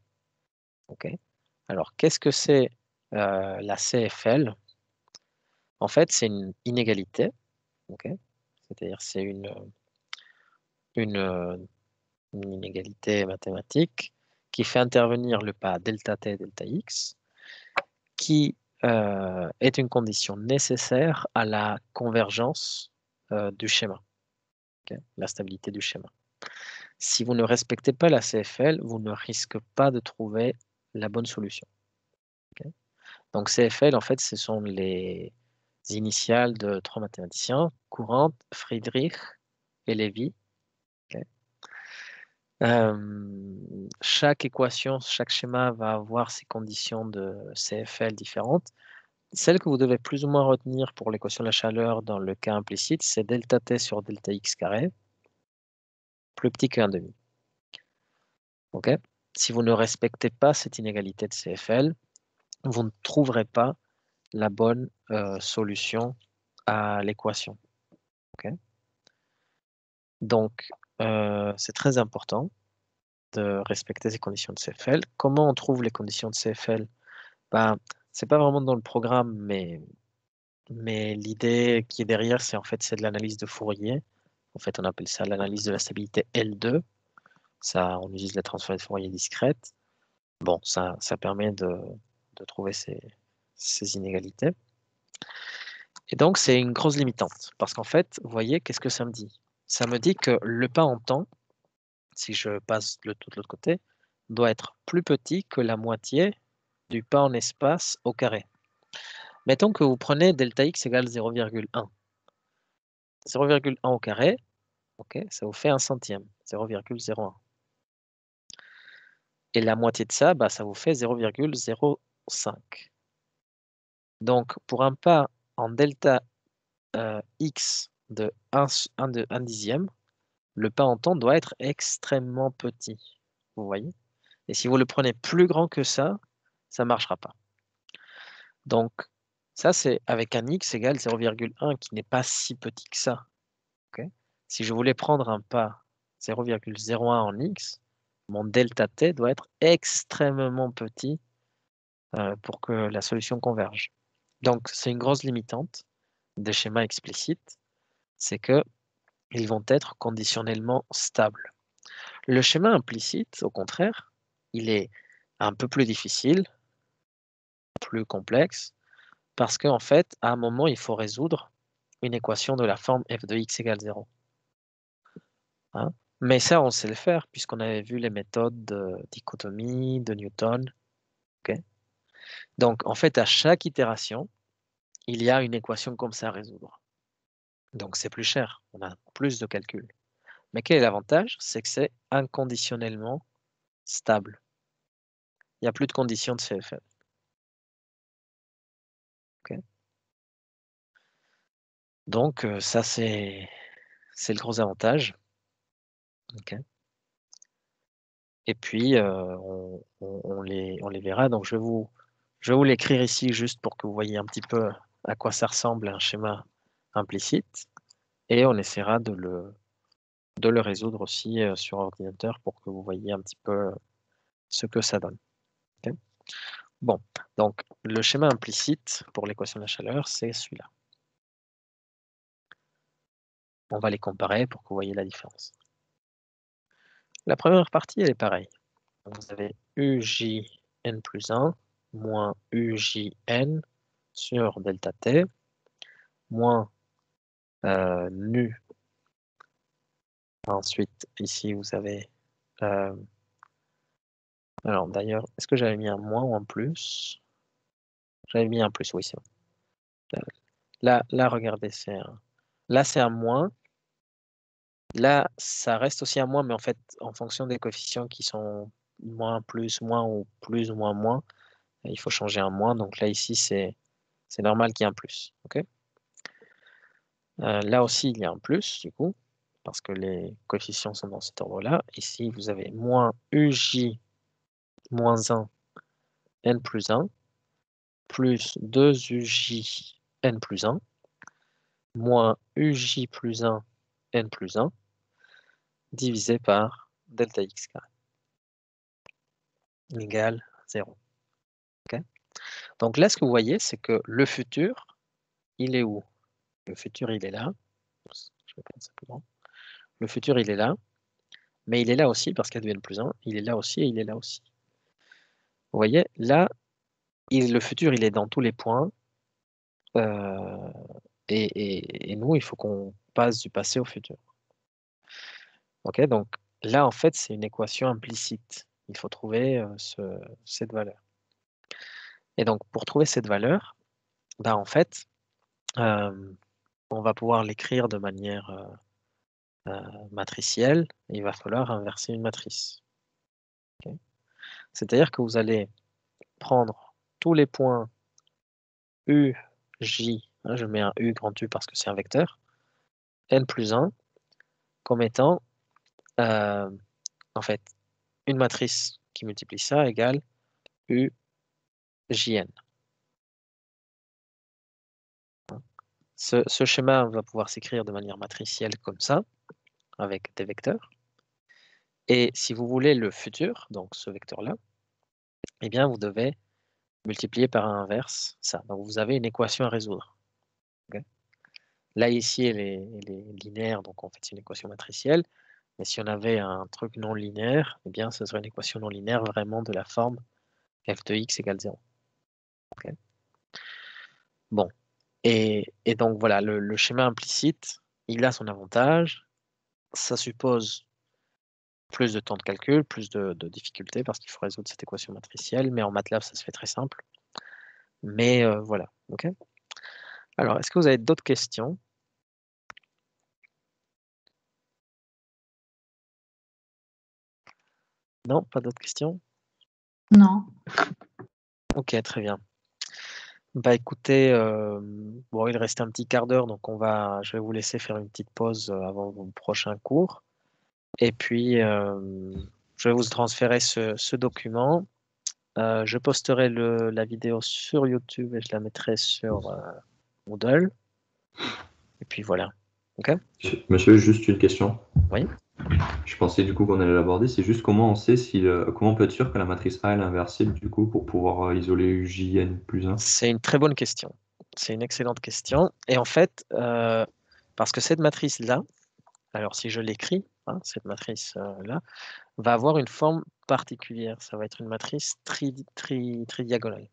Okay. Alors, qu'est-ce que c'est la CFL? En fait, c'est une inégalité. Okay. C'est-à-dire c'est une inégalité mathématique qui fait intervenir le pas delta t et delta x, qui est une condition nécessaire à la convergence du schéma, okay, la stabilité du schéma. Si vous ne respectez pas la CFL, vous ne risquez pas de trouver la bonne solution. Okay. Donc CFL, en fait, ce sont les initiales de 3 mathématiciens, Courant, Friedrich et Lévy. Okay. Chaque équation, chaque schéma va avoir ses conditions de CFL différentes. Celle que vous devez plus ou moins retenir pour l'équation de la chaleur dans le cas implicite, c'est delta t sur delta x carré, plus petit que 1,5. Okay. Si vous ne respectez pas cette inégalité de CFL, vous ne trouverez pas la bonne solution à l'équation. Okay. Donc, c'est très important de respecter ces conditions de CFL. Comment on trouve les conditions de CFL? Ben, c'est pas vraiment dans le programme, mais l'idée qui est derrière, c'est de l'analyse de Fourier. En fait, on appelle ça l'analyse de la stabilité L2. Ça, on utilise la transformée de Fourier discrète. Bon, ça permet de trouver ces inégalités. Et donc, c'est une grosse limitante. Parce qu'en fait, vous voyez, qu'est-ce que ça me dit? Ça me dit que le pas en temps, si je passe de l'autre côté, doit être plus petit que la moitié du pas en espace au carré. Mettons que vous prenez delta x égale 0,1. 0,1 au carré, okay, ça vous fait 1/100, 0,01. Et la moitié de ça, bah, ça vous fait 0,05. Donc, pour un pas en delta x de 1 dixième, le pas en temps doit être extrêmement petit. Vous voyez? Et si vous le prenez plus grand que ça ne marchera pas. Donc, ça, c'est avec un x égale 0,1 qui n'est pas si petit que ça. Okay. Si je voulais prendre un pas 0,01 en x, mon delta t doit être extrêmement petit pour que la solution converge. Donc, c'est une grosse limitante des schémas explicites, c'est qu'ils vont être conditionnellement stables. Le schéma implicite, au contraire, il est un peu plus difficile, plus complexe, parce qu'en fait, à un moment, il faut résoudre une équation de la forme f de x égale 0. Hein? Mais ça, on sait le faire, puisqu'on avait vu les méthodes de dichotomie, de Newton. Okay. Donc, en fait, à chaque itération, il y a une équation comme ça à résoudre. Donc, c'est plus cher, on a plus de calculs. Mais quel est l'avantage? C'est que c'est inconditionnellement stable. Il n'y a plus de conditions de CFL. Okay. Donc, ça, c'est le gros avantage. Okay. Et puis, on les verra. Donc, je vais vous l'écrire ici juste pour que vous voyez un petit peu à quoi ça ressemble un schéma implicite. Et on essaiera de le résoudre aussi sur ordinateur pour que vous voyez un petit peu ce que ça donne. Okay. Bon, donc le schéma implicite pour l'équation de la chaleur, c'est celui-là. On va les comparer pour que vous voyez la différence. La première partie, elle est pareille. Donc, vous avez UJN plus 1 moins UJN sur delta T moins nu. Ensuite, ici, vous avez... alors, d'ailleurs, est-ce que j'avais mis un moins ou un plus? J'avais mis un plus, oui, c'est bon. Là, regardez, là, c'est un moins. Là, ça reste aussi un moins, mais en fait, en fonction des coefficients qui sont moins, plus, moins ou moins, il faut changer un moins. Donc là, ici, c'est normal qu'il y ait un plus. OK? Là aussi, il y a un plus, du coup, parce que les coefficients sont dans cet ordre-là. Ici, vous avez moins UJ moins 1 n plus 1 plus 2UJ n plus 1 moins UJ plus 1 n plus 1 divisé par delta x carré égale 0. Okay. Donc là, ce que vous voyez, c'est que le futur, il est où? Le futur, il est là. Je vais prendre ça plus grand. Le futur, il est là. Mais il est là aussi parce qu'il y a du n plus 1. Il est là aussi et il est là aussi. Vous voyez, là, le futur, il est dans tous les points. Et nous, il faut qu'on passe du passé au futur. Ok, donc là, en fait, c'est une équation implicite. Il faut trouver cette valeur. Et donc, pour trouver cette valeur, ben, en fait, on va pouvoir l'écrire de manière matricielle. Il va falloir inverser une matrice. Okay. C'est-à-dire que vous allez prendre tous les points U, J, hein, je mets un U grand U parce que c'est un vecteur, n plus 1, comme étant, en fait, une matrice qui multiplie ça égale U, JN. Ce schéma va pouvoir s'écrire de manière matricielle comme ça, avec des vecteurs. Et si vous voulez le futur, donc ce vecteur-là, eh bien, vous devez multiplier par un inverse ça. Donc, vous avez une équation à résoudre. Okay. Là, ici, elle est linéaire, donc en fait, c'est une équation matricielle. Mais si on avait un truc non linéaire, eh bien, ce serait une équation non linéaire vraiment de la forme f de x égale 0. Okay. Bon. Et donc, voilà, le schéma implicite, il a son avantage. Ça suppose plus de temps de calcul, plus de difficultés parce qu'il faut résoudre cette équation matricielle. Mais en MATLAB, ça se fait très simple. Mais voilà. OK. Alors, est-ce que vous avez d'autres questions? Non, pas d'autres questions? Non. Ok, très bien. Bah écoutez, bon, il reste un petit quart d'heure, donc je vais vous laisser faire une petite pause avant vos prochains cours. Et puis, je vais vous transférer ce document. Je posterai la vidéo sur YouTube et je la mettrai sur Moodle. Et puis voilà. Ok? Monsieur, juste une question. Oui. Je pensais du coup qu'on allait l'aborder. C'est juste comment on sait comment on peut être sûr que la matrice A est inversible du coup pour pouvoir isoler JN plus 1. C'est une très bonne question. C'est une excellente question. Et en fait, parce que cette matrice-là, alors si je l'écris, hein, cette matrice-là, va avoir une forme particulière. Ça va être une matrice tridiagonale.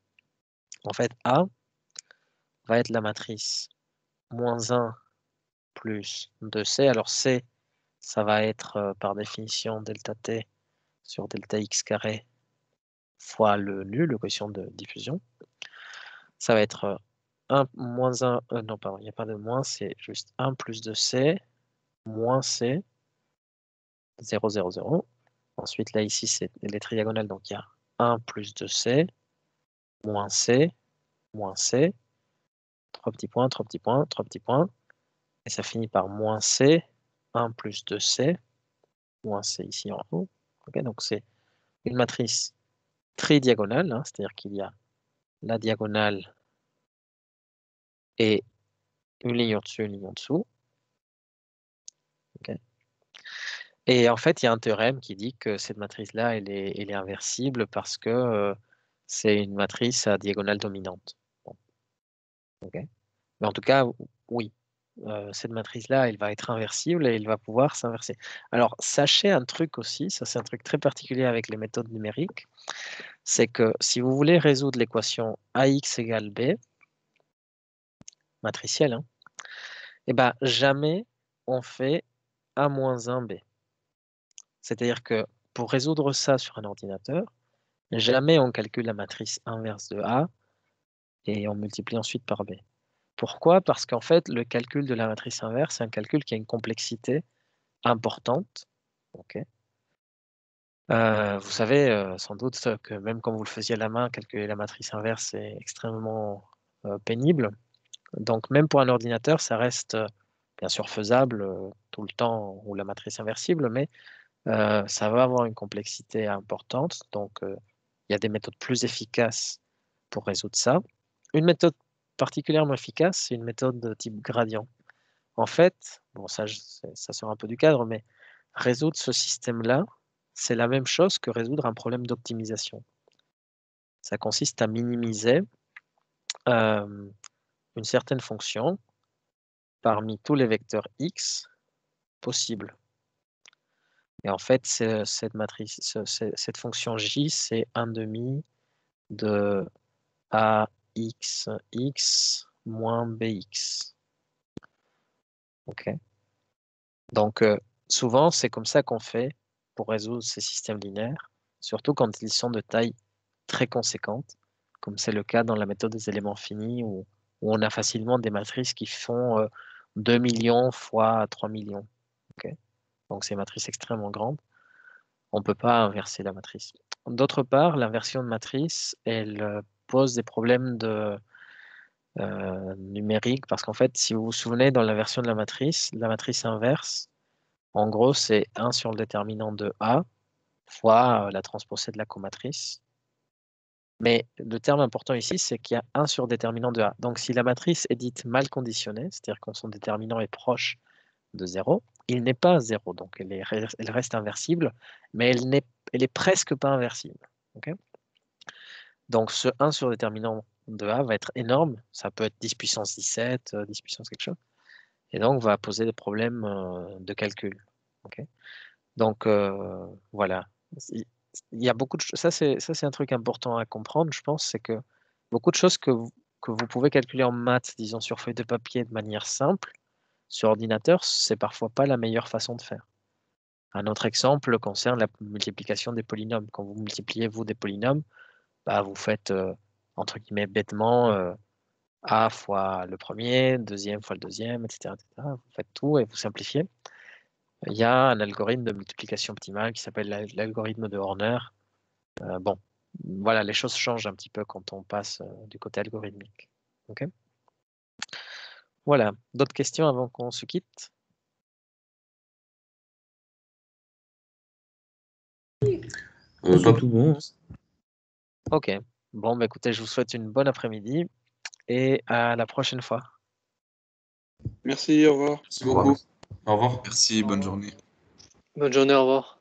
En fait, A va être la matrice moins 1 plus 2C. Alors C, ça va être par définition delta T sur delta X carré fois le nu, le quotient de diffusion. Ça va être 1 moins 1, non pardon, il n'y a pas de moins, c'est juste 1 plus 2C moins C, 0, 0, 0. Ensuite, là, ici, c'est les triagonales, donc il y a 1 plus 2C, moins C, 3 petits points, 3 petits points, 3 petits points, et ça finit par moins C, 1 plus 2C, moins C ici en haut. Okay, donc c'est une matrice tridiagonale, hein, c'est-à-dire qu'il y a la diagonale et une ligne au-dessus, une ligne en dessous. Okay. Et en fait, il y a un théorème qui dit que cette matrice-là, elle est inversible parce que c'est une matrice à diagonale dominante. Bon. Okay. Mais en tout cas, oui. cette matrice-là, elle va être inversible et elle va pouvoir s'inverser. Alors, sachez un truc aussi, ça c'est un truc très particulier avec les méthodes numériques, c'est que si vous voulez résoudre l'équation AX égale B, matricielle, hein, eh ben, jamais on fait A moins 1B. C'est-à-dire que pour résoudre ça sur un ordinateur, jamais on calcule la matrice inverse de A et on multiplie ensuite par B. Pourquoi? Parce qu'en fait, le calcul de la matrice inverse, c'est un calcul qui a une complexité importante. Ok. Vous savez sans doute que même quand vous le faisiez à la main, calculer la matrice inverse est extrêmement pénible. Donc même pour un ordinateur, ça reste bien sûr faisable tout le temps, ou la matrice inversible, mais ça va avoir une complexité importante. Donc il y a des méthodes plus efficaces pour résoudre ça. Une méthode particulièrement efficace, c'est une méthode de type gradient. En fait, bon, ça sort un peu du cadre, mais résoudre ce système-là, c'est la même chose que résoudre un problème d'optimisation. Ça consiste à minimiser une certaine fonction parmi tous les vecteurs x possibles. Et en fait, cette matrice, cette fonction j, c'est 1/2 de ax moins bx. Ok. Donc, souvent, c'est comme ça qu'on fait pour résoudre ces systèmes linéaires, surtout quand ils sont de taille très conséquente, comme c'est le cas dans la méthode des éléments finis, où on a facilement des matrices qui font 2 millions fois 3 millions. Okay. Donc, c'est une matrice extrêmement grande. On ne peut pas inverser la matrice. D'autre part, l'inversion de matrice, elle pose des problèmes numériques, parce qu'en fait, si vous vous souvenez, dans l'inversion de la matrice inverse, en gros, c'est 1 sur le déterminant de A fois la transposée de la comatrice. Mais le terme important ici, c'est qu'il y a 1 sur déterminant de A. Donc, si la matrice est dite mal conditionnée, c'est-à-dire quand son déterminant est proche de 0, il n'est pas 0. Donc, elle reste inversible, mais elle est presque pas inversible. Okay. Donc, ce 1 sur déterminant de A va être énorme. Ça peut être 10 puissance 17, 10 puissance quelque chose. Et donc, va poser des problèmes de calcul. Okay. Donc, voilà. Il y a beaucoup de choses. Ça, c'est un truc important à comprendre, je pense, c'est que beaucoup de choses que vous pouvez calculer en maths, disons sur feuille de papier de manière simple, sur ordinateur, c'est parfois pas la meilleure façon de faire. Un autre exemple concerne la multiplication des polynômes. Quand vous multipliez, vous, des polynômes, bah, vous faites, entre guillemets, bêtement, A fois le premier, deuxième fois le deuxième, etc., etc. Vous faites tout et vous simplifiez. Il y a un algorithme de multiplication optimale qui s'appelle l'algorithme de Horner. Bon, voilà, les choses changent un petit peu quand on passe du côté algorithmique. Okay. Voilà, d'autres questions avant qu'on se quitte? Pas tout bon. Ok, bon, bah, écoutez, je vous souhaite une bonne après-midi et à la prochaine fois. Merci, au revoir. Merci beaucoup. Au revoir. Merci, bonne journée. Bonne journée, au revoir.